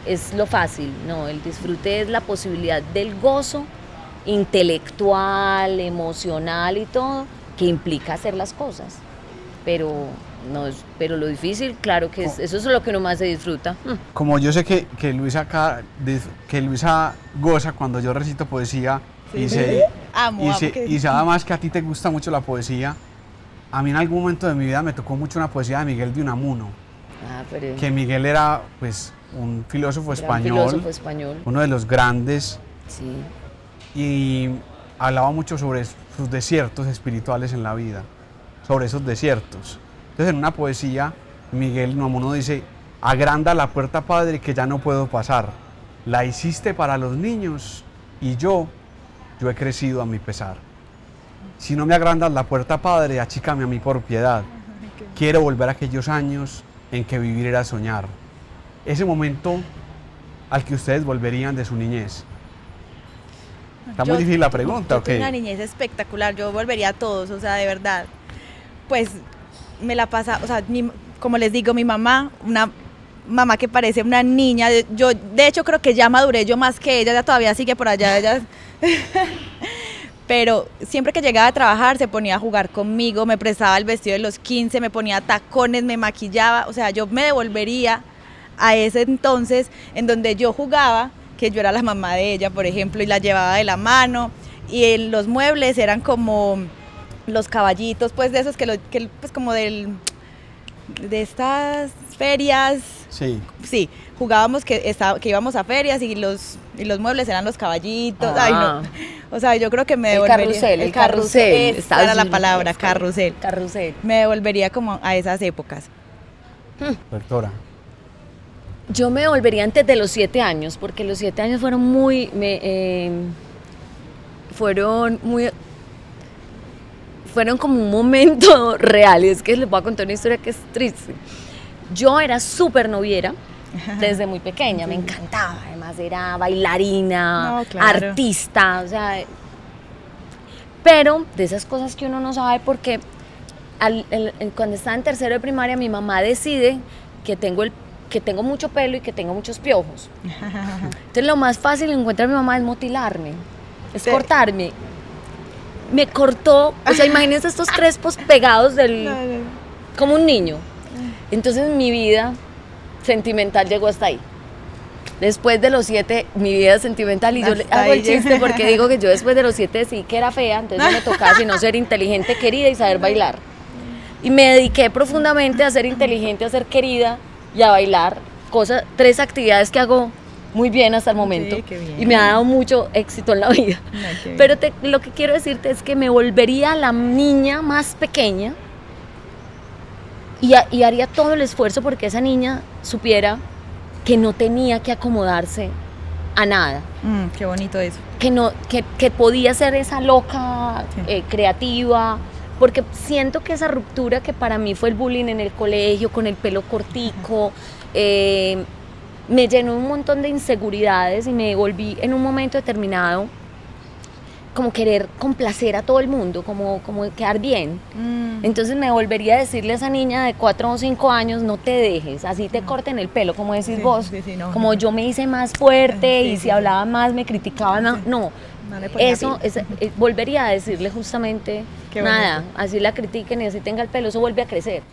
es lo fácil, no, el disfrute es la posibilidad del gozo intelectual, emocional y todo, que implica hacer las cosas, pero lo difícil, claro que eso es lo que uno más se disfruta. Como yo sé que Luisa goza cuando yo recito poesía, y además que a ti te gusta mucho la poesía, a mí en algún momento de mi vida me tocó mucho una poesía de Miguel de Unamuno, que Miguel era pues un filósofo español, uno de los grandes, y hablaba mucho sobre sus desiertos espirituales en la vida, sobre esos desiertos. Entonces en una poesía Miguel Unamuno dice: agranda la puerta, Padre, que ya no puedo pasar, la hiciste para los niños y yo he crecido a mi pesar. Si no me agrandas la puerta, Padre, achícame a mí por piedad, quiero volver a aquellos años en que vivir era soñar, ese momento al que ustedes volverían de su niñez. Está muy difícil la pregunta, ¿ok? Una niñez espectacular, yo volvería a todos, o sea, de verdad. Pues me la pasa, o sea, como les digo, mi mamá, una mamá que parece una niña, yo de hecho creo que ya maduré yo más que ella todavía sigue por allá, pero siempre que llegaba a trabajar se ponía a jugar conmigo, me prestaba el vestido de los 15, me ponía tacones, me maquillaba, o sea, yo me devolvería a ese entonces en donde yo jugaba, que yo era la mamá de ella, por ejemplo, y la llevaba de la mano, y los muebles eran como los caballitos, pues de esos que pues como de estas ferias. Sí, jugábamos que íbamos a ferias y los muebles eran los caballitos. Ay, no. O sea, yo creo que me devolvería. El carrusel. Esa era la palabra, carrusel. Carrusel. Me devolvería como a esas épocas. Doctora. Yo me devolvería antes de los 7 años, porque los 7 años fueron muy como un momento real, y es que les voy a contar una historia que es triste. Yo era súper noviera desde muy pequeña, me encantaba, además era bailarina, artista, o sea, pero de esas cosas que uno no sabe porque cuando estaba en tercero de primaria, mi mamá decide que tengo mucho pelo y que tengo muchos piojos. Entonces lo más fácil de encontrar a mi mamá es motilarme, es cortarme. Me cortó, o sea, imagínense estos crespos pegados como un niño. Entonces mi vida sentimental llegó hasta ahí. Después de los 7, mi vida sentimental, y yo le hago el chiste porque digo que yo después de los 7 decidí que era fea, entonces no me tocaba sino ser inteligente, querida y saber bailar. Y me dediqué profundamente a ser inteligente, a ser querida y a bailar, 3 actividades que hago muy bien hasta el momento, sí, qué bien. Y me ha dado mucho éxito en la vida. Pero lo que quiero decirte es que me volvería la niña más pequeña y haría todo el esfuerzo porque esa niña supiera que no tenía que acomodarse a nada. Qué bonito eso. Que podía ser esa loca, sí, creativa, porque siento que esa ruptura que para mí fue el bullying en el colegio, con el pelo cortico, me llenó un montón de inseguridades y me volví en un momento determinado como querer complacer a todo el mundo, como quedar bien. Entonces me volvería a decirle a esa niña de 4 o 5 años, no te dejes, así te corten el pelo, como decís sí, vos, sí, no, como no. Yo me hice más fuerte y si hablaba más me criticaban, Sí. no. Eso volvería a decirle justamente, nada, así la critiquen y así tenga el pelo, eso vuelve a crecer.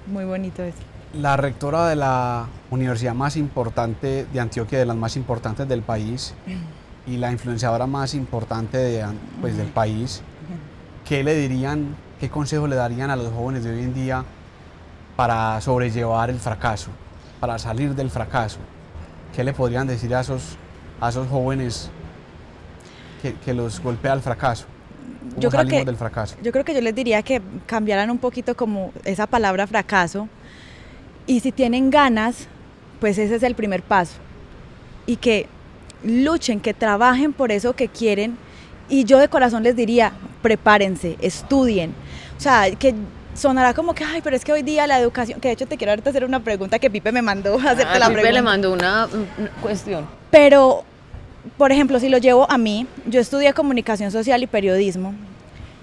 Muy bonito eso. La rectora de la universidad más importante de Antioquia, de las más importantes del país, y la influenciadora más importante del país, ¿qué le dirían, qué consejo le darían a los jóvenes de hoy en día para sobrellevar el fracaso, para salir del fracaso? ¿Qué le podrían decir a esos jóvenes que los golpea el fracaso? ¿Cómo salimos del fracaso? Yo creo que yo les diría que cambiaran un poquito como esa palabra fracaso, y si tienen ganas, pues ese es el primer paso, y que luchen, que trabajen por eso que quieren. Y yo de corazón les diría, prepárense, estudien. O sea, que sonará como que, ay, pero es que hoy día la educación, que de hecho te quiero ahorita hacer una pregunta que Pipe me mandó a hacerte la pregunta. Pipe le mandó una cuestión. Pero, por ejemplo, si lo llevo a mí, yo estudié comunicación social y periodismo.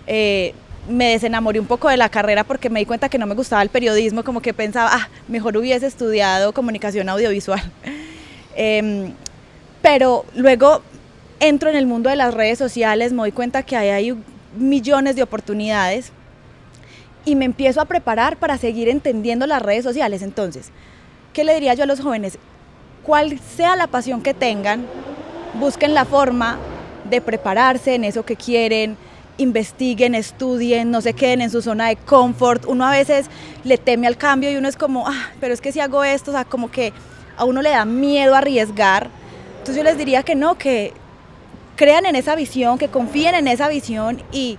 Me desenamoré un poco de la carrera porque me di cuenta que no me gustaba el periodismo, como que pensaba, mejor hubiese estudiado comunicación audiovisual. Pero luego entro en el mundo de las redes sociales, me doy cuenta que hay millones de oportunidades y me empiezo a preparar para seguir entendiendo las redes sociales. Entonces, ¿qué le diría yo a los jóvenes? Cual sea la pasión que tengan, busquen la forma de prepararse en eso que quieren, investiguen, estudien, no se queden en su zona de confort. Uno a veces le teme al cambio y uno es como, pero es que si hago esto, o sea, como que a uno le da miedo arriesgar. Entonces yo les diría que no, que crean en esa visión, que confíen en esa visión y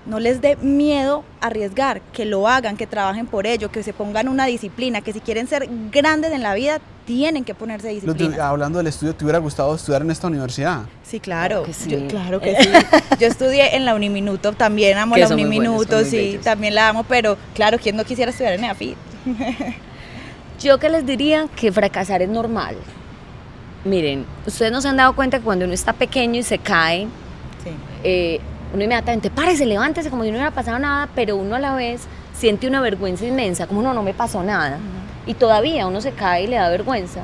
no les dé miedo arriesgar, que lo hagan, que trabajen por ello, que se pongan una disciplina, que si quieren ser grandes en la vida, tienen que ponerse disciplina. Hablando del estudio, ¿te hubiera gustado estudiar en esta universidad? Sí, claro. Claro que sí. Claro que sí. Yo estudié en la Uniminuto, también amo la Uniminuto, sí, bellos. También la amo, pero claro, ¿quién no quisiera estudiar en EAFIT? Yo que les diría que fracasar es normal. Miren, ustedes no se han dado cuenta que cuando uno está pequeño y se cae, sí, uno inmediatamente, párese, levántese, como si no hubiera pasado nada, pero uno a la vez siente una vergüenza inmensa, como no me pasó nada. Y todavía uno se cae y le da vergüenza.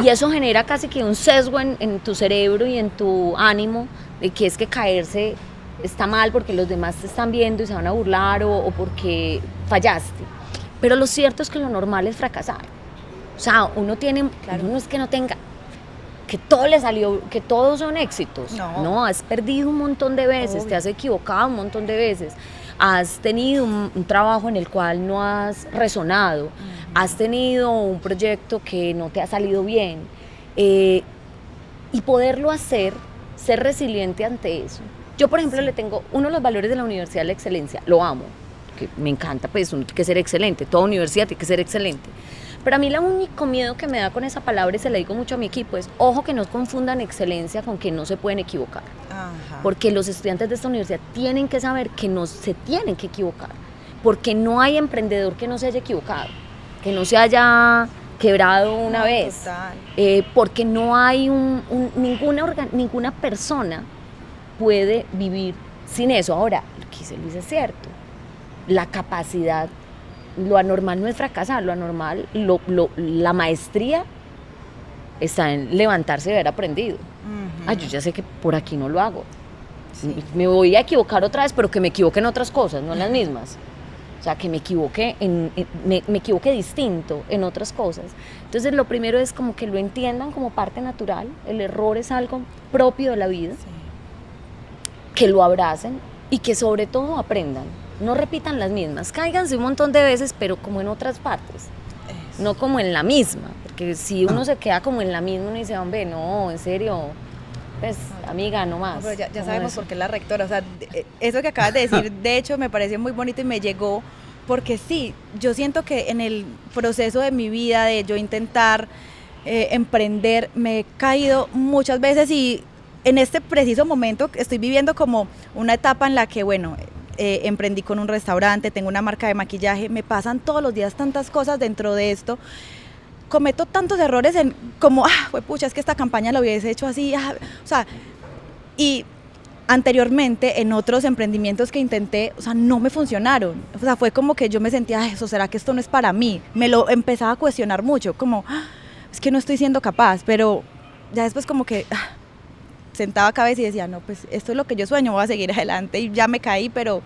Y eso genera casi que un sesgo en tu cerebro y en tu ánimo, de que es que caerse está mal porque los demás te están viendo y se van a burlar o porque fallaste. Pero lo cierto es que lo normal es fracasar. O sea, uno no es que no tenga, que todo le salió, que todos son éxitos. No, has perdido un montón de veces, obvio. Te has equivocado un montón de veces, has tenido un trabajo en el cual no has resonado, has tenido un proyecto que no te ha salido bien, y poderlo hacer, ser resiliente ante eso. Yo, por ejemplo, le tengo uno de los valores de la universidad, la excelencia, lo amo, que me encanta, pues uno tiene que ser excelente, toda universidad tiene que ser excelente. Pero a mí el único miedo que me da con esa palabra, y se le digo mucho a mi equipo, es ojo que no confundan excelencia con que no se pueden equivocar. Ajá. Porque los estudiantes de esta universidad tienen que saber que no se tienen que equivocar, porque no hay emprendedor que no se haya equivocado, que no se haya quebrado una vez, porque no hay ninguna persona puede vivir sin eso. Ahora, lo que dice Luis es cierto, la capacidad, lo anormal no es fracasar, lo anormal, la maestría está en levantarse y haber aprendido. Yo ya sé que por aquí no lo hago. Sí. Me voy a equivocar otra vez, pero que me equivoque en otras cosas, no en las mismas. O sea, que me equivoque, me equivoque distinto en otras cosas. Entonces, lo primero es como que lo entiendan como parte natural. El error es algo propio de la vida. Sí. Que lo abracen y que sobre todo aprendan. No repitan las mismas. Cáiganse un montón de veces, pero como en otras partes. Eso. No como en la misma. Porque si uno se queda como en la misma, uno dice, hombre, no, en serio, pues, amiga, no más. No, ya sabemos por qué la rectora, o sea, eso que acabas de decir, de hecho, me pareció muy bonito y me llegó, porque sí, yo siento que en el proceso de mi vida, de yo intentar emprender, me he caído muchas veces y en este preciso momento estoy viviendo como una etapa en la que, bueno, emprendí con un restaurante, tengo una marca de maquillaje, me pasan todos los días tantas cosas dentro de esto, cometo tantos errores en como, pucha, es que esta campaña la hubiese hecho así, o sea, y anteriormente en otros emprendimientos que intenté, o sea, no me funcionaron, o sea, fue como que yo me sentía, eso, ¿será que esto no es para mí? Me lo empezaba a cuestionar mucho, como, es que no estoy siendo capaz, pero ya después como que sentaba cabeza y decía, no, pues esto es lo que yo sueño, voy a seguir adelante, y ya me caí, pero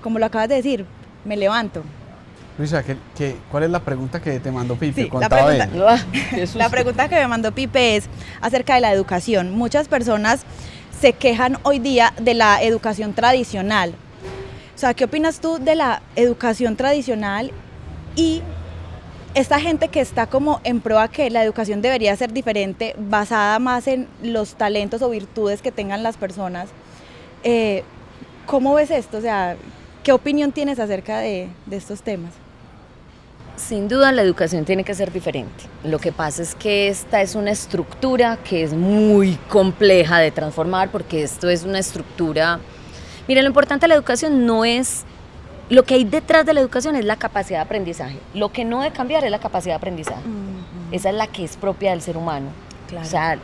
como lo acabas de decir, me levanto. Luisa, ¿cuál es la pregunta que te mandó Pipe? Sí, la pregunta que me mandó Pipe es acerca de la educación. Muchas personas se quejan hoy día de la educación tradicional. O sea, ¿qué opinas tú de la educación tradicional y esta gente que está como en pro a que la educación debería ser diferente, basada más en los talentos o virtudes que tengan las personas? ¿Cómo ves esto? O sea, ¿qué opinión tienes acerca de estos temas? Sin duda la educación tiene que ser diferente. Lo que pasa es que esta es una estructura que es muy compleja de transformar, porque esto es una estructura... Mira, lo importante de la educación no es... Lo que hay detrás de la educación es la capacidad de aprendizaje. Lo que no debe cambiar es la capacidad de aprendizaje. Esa es la que es propia del ser humano. Claro. O sea,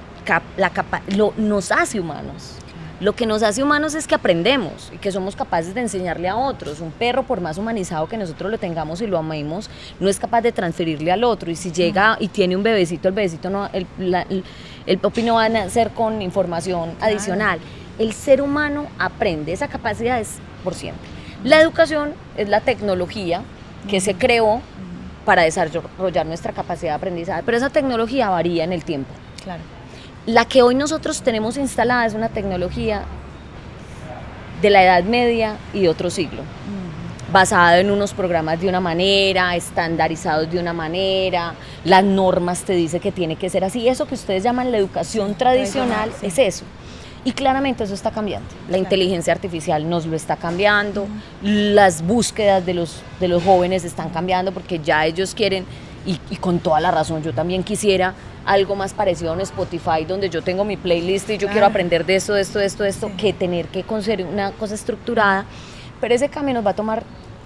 nos hace humanos. Lo que nos hace humanos es que aprendemos y que somos capaces de enseñarle a otros. Un perro, por más humanizado que nosotros lo tengamos y lo amemos, no es capaz de transferirle al otro. Y si llega y tiene un bebecito, el bebecito no, el puppy no va a nacer con información adicional. El ser humano aprende, esa capacidad es por siempre. La educación es la tecnología que se creó para desarrollar nuestra capacidad de aprendizaje, pero esa tecnología varía en el tiempo. Claro. La que hoy nosotros tenemos instalada es una tecnología de la Edad Media y de otro siglo, basada en unos programas de una manera, estandarizados de una manera, las normas te dicen que tiene que ser así. Eso que ustedes llaman la educación tradicional es eso. Y claramente eso está cambiando. La inteligencia artificial nos lo está cambiando, las búsquedas de los jóvenes están cambiando, porque ya ellos quieren, y con toda la razón, yo también quisiera algo más parecido a un Spotify, donde yo tengo mi playlist y yo quiero aprender de esto, que tener que conseguir una cosa estructurada, pero ese cambio nos va a tomar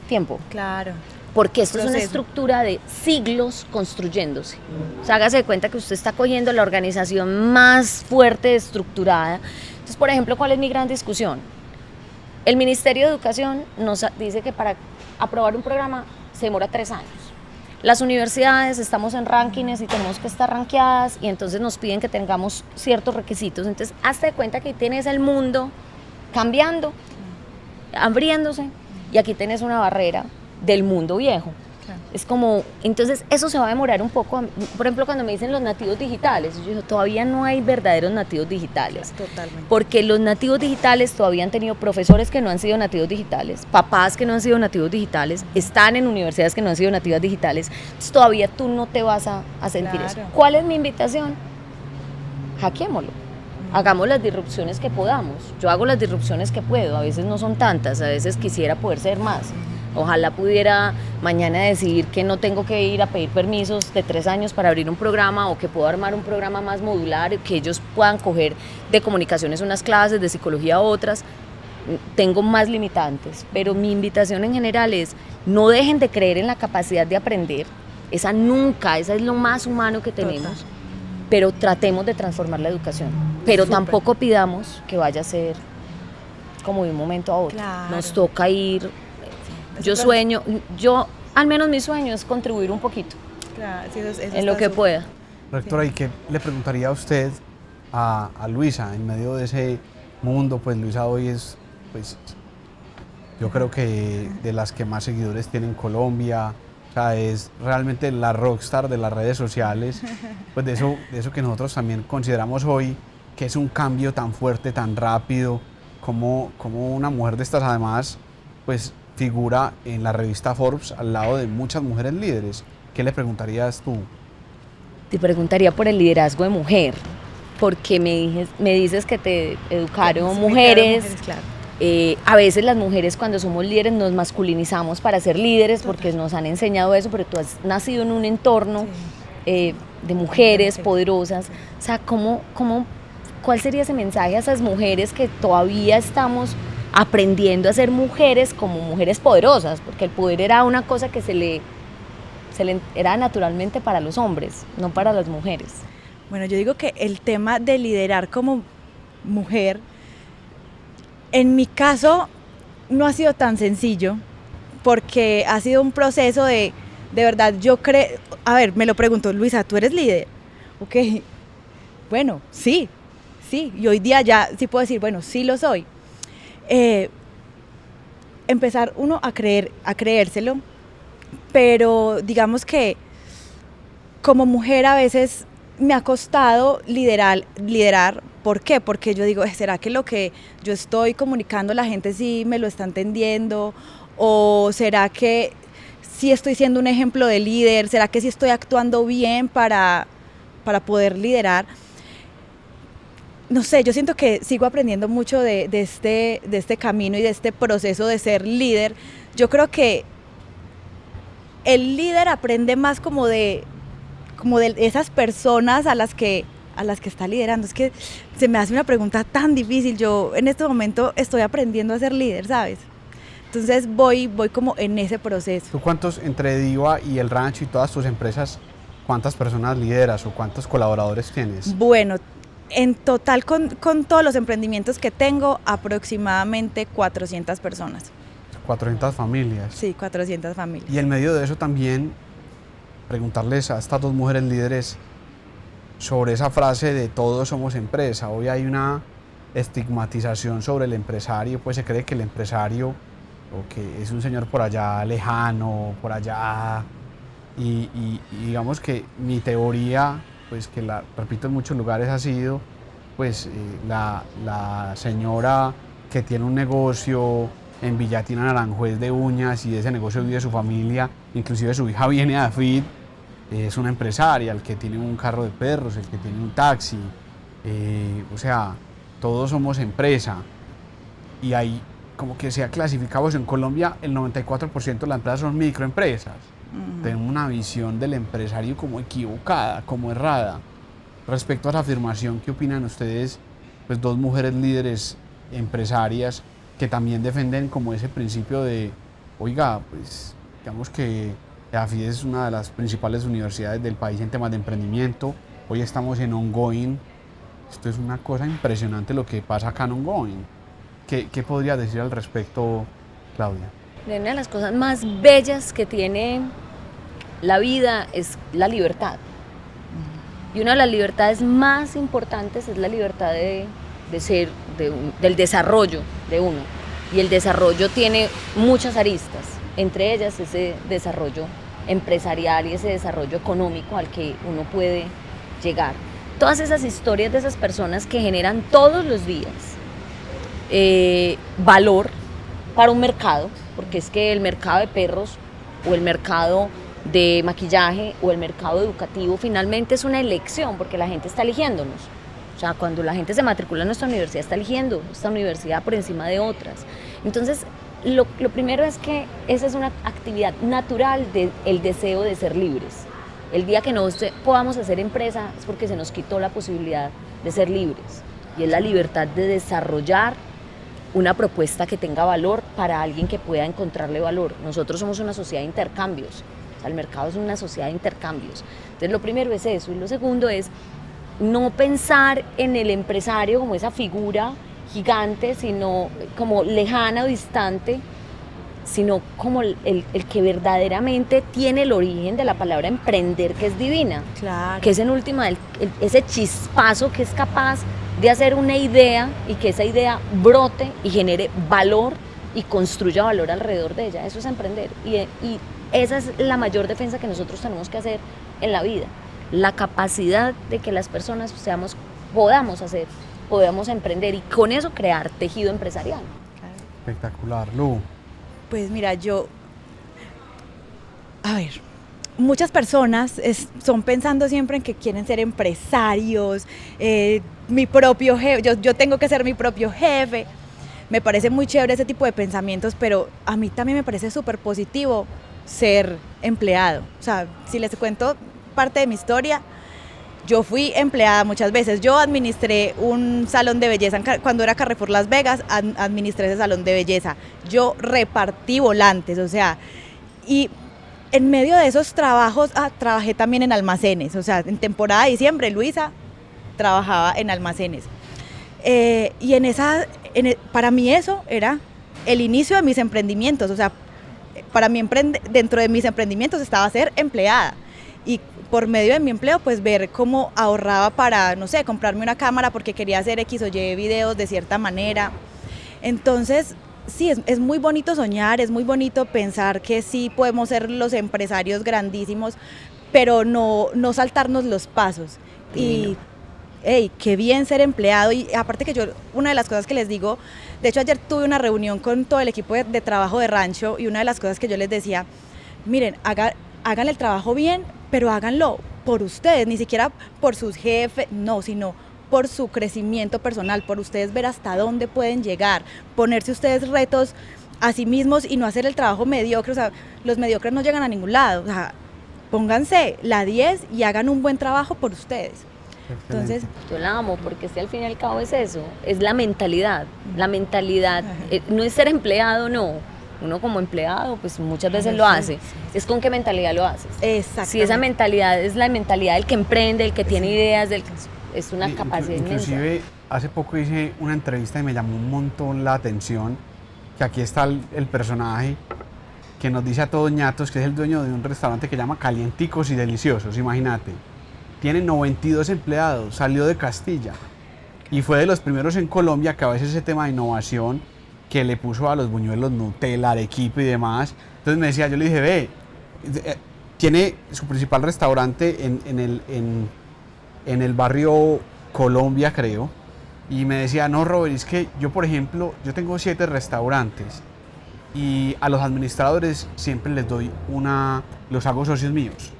tiempo. Claro. Porque esto es una estructura de siglos construyéndose. O sea, hágase de cuenta que usted está cogiendo la organización más fuerte, estructurada. Entonces, por ejemplo, ¿cuál es mi gran discusión? El Ministerio de Educación nos dice que para aprobar un programa se demora 3 años. Las universidades estamos en rankings y tenemos que estar rankeadas, y entonces nos piden que tengamos ciertos requisitos. Entonces, hazte de cuenta que ahí tienes el mundo cambiando, abriéndose, y aquí tienes una barrera del mundo viejo. Claro. Es como, entonces eso se va a demorar un poco. Por ejemplo, cuando me dicen los nativos digitales, yo digo, todavía no hay verdaderos nativos digitales. Totalmente. Porque los nativos digitales todavía han tenido profesores que no han sido nativos digitales, papás que no han sido nativos digitales, están en universidades que no han sido nativas digitales. Entonces todavía tú no te vas a sentir eso. ¿Cuál es mi invitación? Hackeémoslo. Hagamos las disrupciones que podamos. Yo hago las disrupciones que puedo, a veces no son tantas, a veces quisiera poder ser más. Ojalá pudiera mañana decidir que no tengo que ir a pedir permisos de 3 años para abrir un programa, o que puedo armar un programa más modular, que ellos puedan coger de comunicaciones unas clases, de psicología otras. Tengo más limitantes, pero mi invitación en general es: no dejen de creer en la capacidad de aprender. Esa es lo más humano que tenemos. Pero tratemos de transformar la educación. Pero tampoco pidamos que vaya a ser como de un momento a otro. Claro. Nos toca ir, yo Eso sueño, al menos mi sueño es contribuir un poquito Claro, sí, eso en lo está que súper. pueda. Rectora, ¿y qué le preguntaría a usted a Luisa en medio de ese mundo? Pues Luisa hoy es, pues, yo creo que de las que más seguidores tiene en Colombia, o sea, es realmente la rockstar de las redes sociales, pues de eso que nosotros también consideramos hoy que es un cambio tan fuerte, tan rápido, como una mujer de estas además, pues figura en la revista Forbes al lado de muchas mujeres líderes. ¿Qué le preguntarías tú? Te preguntaría por el liderazgo de mujer, porque me dices que te educaron mujeres. Claro. A veces las mujeres cuando somos líderes nos masculinizamos para ser líderes porque nos han enseñado eso, pero tú has nacido en un entorno de mujeres poderosas. O sea, ¿cuál sería ese mensaje a esas mujeres que todavía estamos aprendiendo a ser mujeres como mujeres poderosas? Porque el poder era una cosa que era naturalmente para los hombres, no para las mujeres. Bueno, yo digo que el tema de liderar como mujer, en mi caso, no ha sido tan sencillo, porque ha sido un proceso de verdad, yo creo, a ver, me lo pregunto, Luisa, ¿tú eres líder? Ok, bueno, sí, y hoy día ya sí puedo decir, bueno, sí lo soy. Empezar uno a creérselo, pero digamos que como mujer a veces me ha costado liderar. ¿Por qué? Porque yo digo, ¿será que lo que yo estoy comunicando la gente sí me lo está entendiendo? ¿O será que sí estoy siendo un ejemplo de líder? ¿Será que sí estoy actuando bien para poder liderar? No sé, yo siento que sigo aprendiendo mucho de este camino y de este proceso de ser líder. Yo creo que el líder aprende más como de esas personas a las que está liderando. Es que se me hace una pregunta tan difícil. Yo en este momento estoy aprendiendo a ser líder, ¿sabes? Entonces voy como en ese proceso. ¿Tú cuántos, entre Diva y El Rancho y todas tus empresas, cuántas personas lideras o cuántos colaboradores tienes? Bueno, en total con todos los emprendimientos que tengo, aproximadamente 400 personas. 400 familias. Sí, 400 familias. Y en medio de eso también preguntarles a estas dos mujeres líderes sobre esa frase de todos somos empresa. Hoy hay una estigmatización sobre el empresario, pues se cree que el empresario o que es un señor por allá lejano, por allá, y digamos que mi teoría, pues que la repito en muchos lugares, ha sido pues la señora que tiene un negocio en Villatina Naranjuez de uñas y de ese negocio vive su familia, inclusive su hija viene a FIT, es una empresaria, el que tiene un carro de perros, el que tiene un taxi, o sea, todos somos empresa. Y ahí como que se ha clasificado eso. En Colombia el 94% de las empresas son microempresas. Tenemos una visión del empresario como equivocada, como errada. Respecto a esa afirmación, ¿qué opinan ustedes, pues dos mujeres líderes empresarias que también defienden como ese principio de, oiga, pues digamos que la FIDE es una de las principales universidades del país en temas de emprendimiento, hoy estamos en Ongoing, esto es una cosa impresionante lo que pasa acá en Ongoing. ¿Qué podría decir al respecto, Claudia? Una de las cosas más bellas que tiene la vida es la libertad. Y una de las libertades más importantes es la libertad de ser, del desarrollo de uno. Y el desarrollo tiene muchas aristas, entre ellas ese desarrollo empresarial y ese desarrollo económico al que uno puede llegar. Todas esas historias de esas personas que generan todos los días valor para un mercado, porque es que el mercado de perros o el mercado de maquillaje o el mercado educativo finalmente es una elección, porque la gente está eligiéndonos. O sea, cuando la gente se matricula en nuestra universidad, está eligiendo esta universidad por encima de otras. Entonces, lo primero es que esa es una actividad natural del deseo de ser libres. El día que no podamos hacer empresa es porque se nos quitó la posibilidad de ser libres. Y es la libertad de desarrollar una propuesta que tenga valor para alguien que pueda encontrarle valor. Nosotros somos una sociedad de intercambios. O sea, el mercado es una sociedad de intercambios. Entonces, lo primero es eso. Y lo segundo es no pensar en el empresario como esa figura gigante, sino como lejana o distante, sino como el que verdaderamente tiene el origen de la palabra emprender, que es divina, Claro. que es en última ese chispazo que es capaz de hacer una idea y que esa idea brote y genere valor y construya valor alrededor de ella. Eso es emprender, y esa es la mayor defensa que nosotros tenemos que hacer en la vida, la capacidad de que las personas podamos emprender y con eso crear tejido empresarial. Claro. Espectacular, Lu. Pues mira, muchas personas son pensando siempre en que quieren ser empresarios, mi propio jefe, yo tengo que ser mi propio jefe. Me parece muy chévere ese tipo de pensamientos, pero a mí también me parece súper positivo ser empleado. O sea, si les cuento parte de mi historia, yo fui empleada muchas veces. Yo administré un salón de belleza cuando era Carrefour Las Vegas, administré ese salón de belleza. Yo repartí volantes, o sea, y en medio de esos trabajos trabajé también en almacenes. O sea, en temporada de diciembre, Luisa trabajaba en almacenes. Y para mí eso era el inicio de mis emprendimientos. O sea, para mí dentro de mis emprendimientos estaba ser empleada. Y por medio de mi empleo, pues ver cómo ahorraba para, no sé, comprarme una cámara porque quería hacer X o Y videos de cierta manera. Entonces, sí, es muy bonito soñar, es muy bonito pensar que sí podemos ser los empresarios grandísimos, pero no saltarnos los pasos. Y, qué bien ser empleado. Y aparte que yo, una de las cosas que les digo, de hecho ayer tuve una reunión con todo el equipo de trabajo de Rancho, y una de las cosas que yo les decía, miren, hagan el trabajo bien, pero háganlo por ustedes, ni siquiera por sus jefes, no, sino por su crecimiento personal, por ustedes ver hasta dónde pueden llegar, ponerse ustedes retos a sí mismos y no hacer el trabajo mediocre. O sea, los mediocres no llegan a ningún lado. O sea, pónganse la 10 y hagan un buen trabajo por ustedes. Excelente. Entonces, Yo la amo porque al fin y al cabo es eso, es la mentalidad, no es ser empleado, no. Uno como empleado, pues muchas veces lo hace. Es con qué mentalidad lo haces. exactamente. Si esa mentalidad es la mentalidad del que emprende, el que tiene ideas, es una capacidad inmensa. Inclusive, hace poco hice una entrevista y me llamó un montón la atención que aquí está el personaje que nos dice a todos ñatos que es el dueño de un restaurante que llama Calienticos y Deliciosos, imagínate. Tiene 92 empleados, salió de Castilla y fue de los primeros en Colombia que a veces ese tema de innovación que le puso a los buñuelos Nutella, Arequipa y demás. Entonces me decía, yo le dije, tiene su principal restaurante en el barrio Colombia, creo. Y me decía, no, Robert, es que yo, por ejemplo, yo tengo 7 restaurantes y a los administradores siempre les doy los hago socios míos.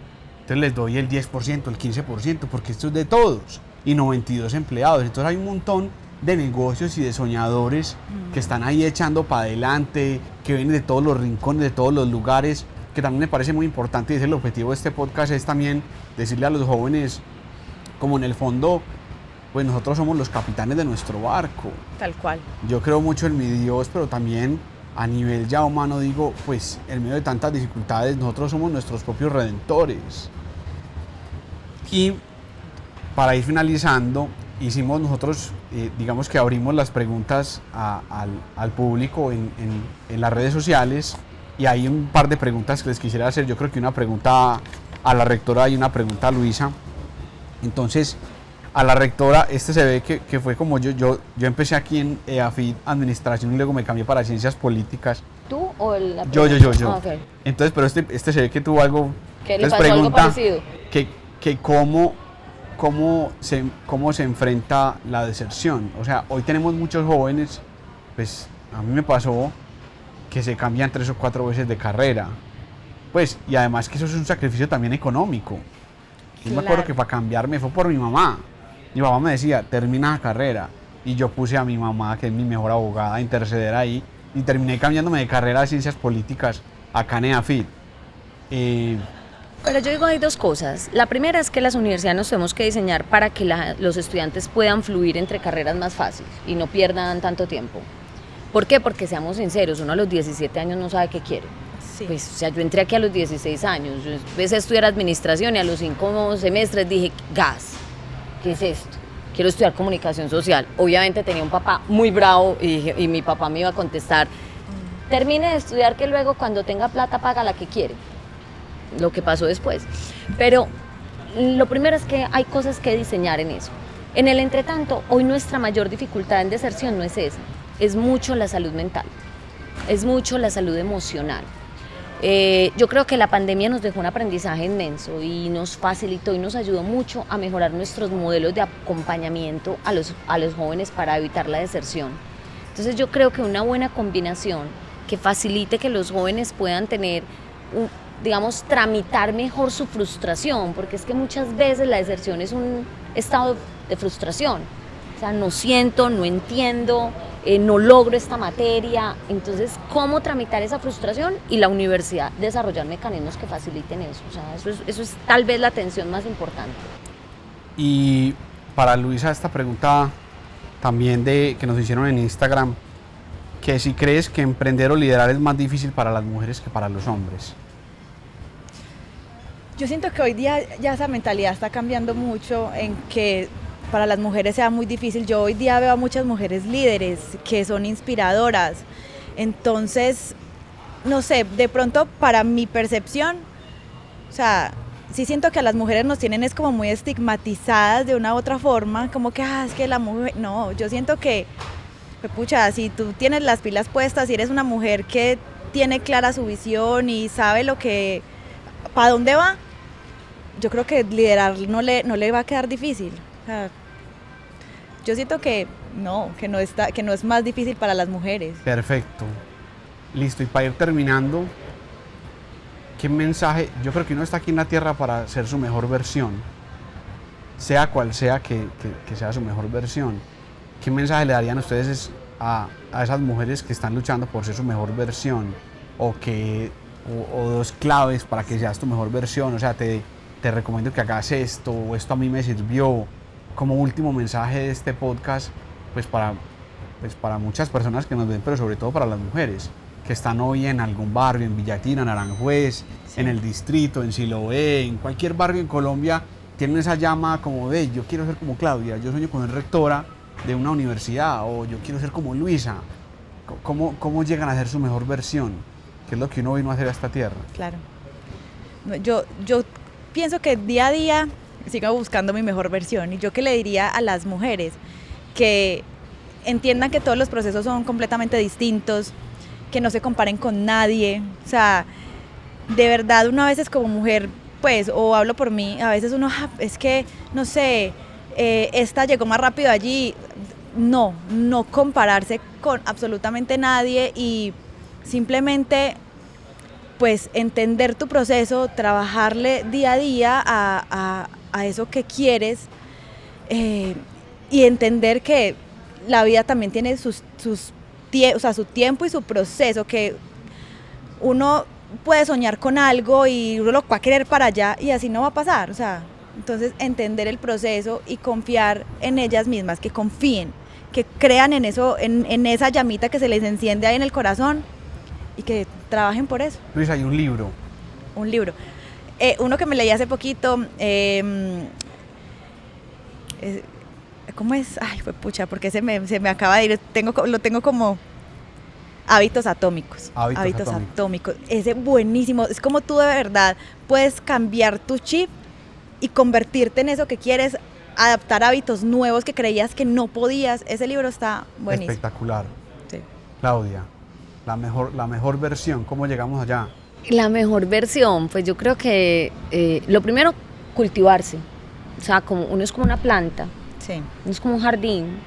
Entonces les doy el 10%, el 15%, porque esto es de todos. Y 92 empleados. Entonces hay un montón de negocios y de soñadores que están ahí echando para adelante, que vienen de todos los rincones, de todos los lugares, que también me parece muy importante, y es el objetivo de este podcast, es también decirle a los jóvenes, como en el fondo, pues nosotros somos los capitanes de nuestro barco. Tal cual. Yo creo mucho en mi Dios, pero también a nivel ya humano digo, pues en medio de tantas dificultades, nosotros somos nuestros propios redentores. Y para ir finalizando, hicimos nosotros, digamos que abrimos las preguntas al público en las redes sociales, y hay un par de preguntas que les quisiera hacer. Yo creo que una pregunta a la rectora y una pregunta a Luisa. Entonces, a la rectora, se ve que fue como yo empecé aquí en EAFIT Administración y luego me cambié para Ciencias Políticas. ¿Tú o la Yo. Ah, okay. Entonces, pero se ve que tuvo algo. ¿Qué le pasó algo parecido? Que cómo se enfrenta la deserción. O sea, hoy tenemos muchos jóvenes, pues a mí me pasó que se cambian 3 o 4 veces de carrera. Pues, y además que eso es un sacrificio también económico. Yo me acuerdo que para cambiarme fue por mi mamá. Mi mamá me decía, termina la carrera. Y yo puse a mi mamá, que es mi mejor abogada, a interceder ahí. Y terminé cambiándome de carrera de Ciencias Políticas acá en EAFIT. Pero yo digo, hay 2 cosas. La primera es que las universidades nos tenemos que diseñar para que los estudiantes puedan fluir entre carreras más fácil y no pierdan tanto tiempo. ¿Por qué? Porque seamos sinceros, uno a los 17 años no sabe qué quiere. Sí. Pues, o sea, yo entré aquí a los 16 años, yo empecé a estudiar administración y a los 5 semestres dije, gas, ¿qué es esto? quiero estudiar comunicación social. Obviamente tenía un papá muy bravo y mi papá me iba a contestar, termine de estudiar que luego cuando tenga plata paga la que quiere. Lo que pasó después. Pero lo primero es que hay cosas que diseñar en eso. En el entretanto, hoy nuestra mayor dificultad en deserción no es esa, es mucho la salud mental, es mucho la salud emocional. Yo creo que la pandemia nos dejó un aprendizaje inmenso y nos facilitó y nos ayudó mucho a mejorar nuestros modelos de acompañamiento a los jóvenes para evitar la deserción. Entonces yo creo que una buena combinación que facilite que los jóvenes puedan tener, digamos, tramitar mejor su frustración, porque es que muchas veces la deserción es un estado de frustración. O sea, no siento, no entiendo, no logro esta materia. Entonces, ¿cómo tramitar esa frustración? Y la universidad desarrollar mecanismos que faciliten eso. O sea, eso es tal vez la atención más importante. Y para Luisa, esta pregunta también que nos hicieron en Instagram, que si crees que emprender o liderar es más difícil para las mujeres que para los hombres. Yo siento que hoy día ya esa mentalidad está cambiando mucho en que para las mujeres sea muy difícil. Yo hoy día veo a muchas mujeres líderes que son inspiradoras. Entonces, no sé, de pronto para mi percepción, o sea, sí siento que a las mujeres nos tienen es como muy estigmatizadas de una u otra forma, como que, es que la mujer, no, yo siento que, pucha, si tú tienes las pilas puestas, si eres una mujer que tiene clara su visión y sabe para dónde va, yo creo que liderar no le va a quedar difícil. O sea, yo siento que no es más difícil para las mujeres. Perfecto. Listo, y para ir terminando, ¿qué mensaje? Yo creo que uno está aquí en la tierra para ser su mejor versión, sea cual sea que sea su mejor versión. ¿Qué mensaje le darían ustedes a esas mujeres que están luchando por ser su mejor versión? O dos claves para que seas tu mejor versión. O sea, te recomiendo que hagas esto, o esto a mí me sirvió. Como último mensaje de este podcast, pues para muchas personas que nos ven, pero sobre todo para las mujeres que están hoy en algún barrio, en Villatina, en Aranjuez, sí, en el distrito, en Siloé, en cualquier barrio en Colombia, tienen esa llama como de yo quiero ser como Claudia, yo sueño con ser rectora de una universidad, o yo quiero ser como Luisa. ¿Cómo llegan a ser su mejor versión? ¿Qué es lo que uno vino a hacer a esta tierra? Claro. Yo pienso que día a día sigo buscando mi mejor versión, y yo que le diría a las mujeres que entiendan que todos los procesos son completamente distintos, que no se comparen con nadie. O sea, de verdad uno a veces como mujer, pues, o hablo por mí, a veces uno, es que, no sé, esta llegó más rápido allí. No compararse con absolutamente nadie y simplemente pues entender tu proceso, trabajarle día a día a eso que quieres, y entender que la vida también tiene su tiempo y su proceso, que uno puede soñar con algo y uno lo va a querer para allá y así no va a pasar. O sea, entonces entender el proceso y confiar en ellas mismas, que confíen, que crean en eso, en esa llamita que se les enciende ahí en el corazón, y que trabajen por eso. Luis, hay un libro. Uno que me leí hace poquito, ¿cómo es? Ay, fue pucha, porque se me acaba de ir, lo tengo como Hábitos Atómicos. Hábitos Atómicos. Ese buenísimo, es como tú de verdad puedes cambiar tu chip y convertirte en eso que quieres, adaptar hábitos nuevos que creías que no podías. Ese libro está buenísimo. Espectacular. Sí. Claudia, la mejor versión, ¿cómo llegamos allá? La mejor versión, pues yo creo que lo primero, cultivarse. O sea, uno es como una planta, sí, uno es como un jardín,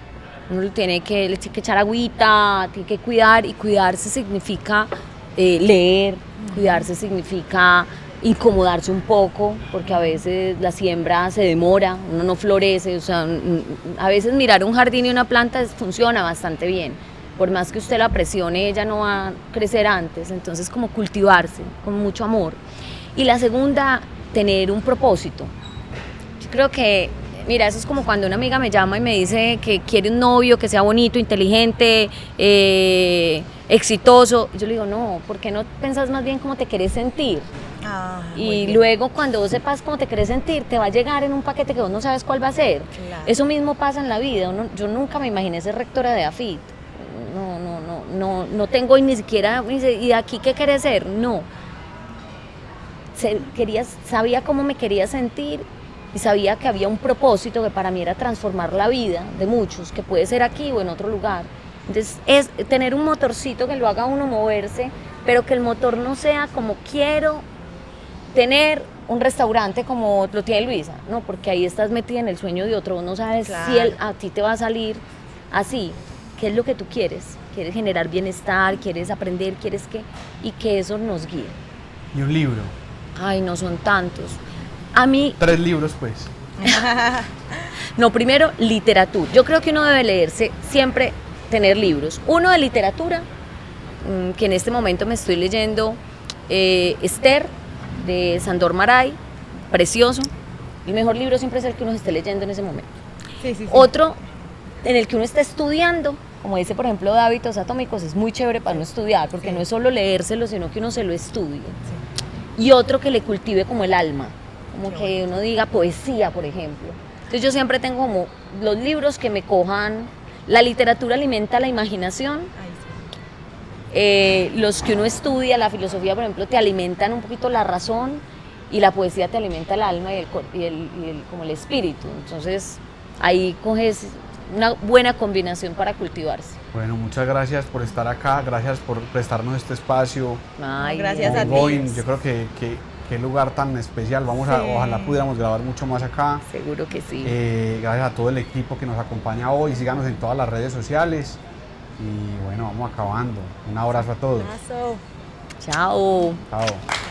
uno le tiene que echar agüita, tiene que cuidar, y cuidarse significa leer, cuidarse significa incomodarse un poco, porque a veces la siembra se demora, uno no florece. O sea, a veces mirar un jardín y una planta funciona bastante bien. Por más que usted la presione, ella no va a crecer antes. Entonces, como cultivarse con mucho amor. Y la segunda, tener un propósito. Yo creo que, mira, eso es como cuando una amiga me llama y me dice que quiere un novio que sea bonito, inteligente, exitoso. Yo le digo, no, ¿por qué no pensás más bien cómo te querés sentir? Muy Y bien. luego cuando vos sepas cómo te querés sentir, te va a llegar en un paquete que vos no sabes cuál va a ser. Claro. Eso mismo pasa en la vida. Yo nunca me imaginé ser rectora de AFIT. No tengo ni siquiera, ¿y de aquí qué querés ser? No. Sabía cómo me quería sentir y sabía que había un propósito que para mí era transformar la vida de muchos, que puede ser aquí o en otro lugar. Entonces es tener un motorcito que lo haga uno moverse, pero que el motor no sea como quiero tener un restaurante como lo tiene Luisa, no, porque ahí estás metida en el sueño de otro, vos no sabes Claro. si a ti te va a salir así. ¿Qué es lo que tú quieres? ¿Quieres generar bienestar? ¿Quieres aprender? ¿Quieres qué? Y que eso nos guíe. Y un libro. Ay, no son tantos. A mí, 3 libros, pues. no, primero, literatura. Yo creo que uno debe leerse siempre, tener libros. Uno de literatura, que en este momento me estoy leyendo, Esther, de Sandor Maray, precioso. El mejor libro siempre es el que uno esté leyendo en ese momento. Sí. Otro en el que uno está estudiando, como dice por ejemplo de hábitos atómicos, es muy chévere para uno estudiar, porque no es solo leérselo, sino que uno se lo estudie. Y otro que le cultive como el alma, como que uno diga poesía, por ejemplo. Entonces yo siempre tengo como los libros que me cojan, la literatura alimenta la imaginación, los que uno estudia, la filosofía, por ejemplo, te alimentan un poquito la razón, y la poesía te alimenta el alma como el espíritu. Entonces ahí coges una buena combinación para cultivarse. Bueno, muchas gracias por estar acá, gracias por prestarnos este espacio. Ay, gracias a ti. Ongoing. Yo creo que qué lugar tan especial. Ojalá pudiéramos grabar mucho más acá. Seguro que sí. Gracias a todo el equipo que nos acompaña hoy. Síganos en todas las redes sociales. Y bueno, vamos acabando. Un abrazo a todos. Abrazo. Chao. Chao.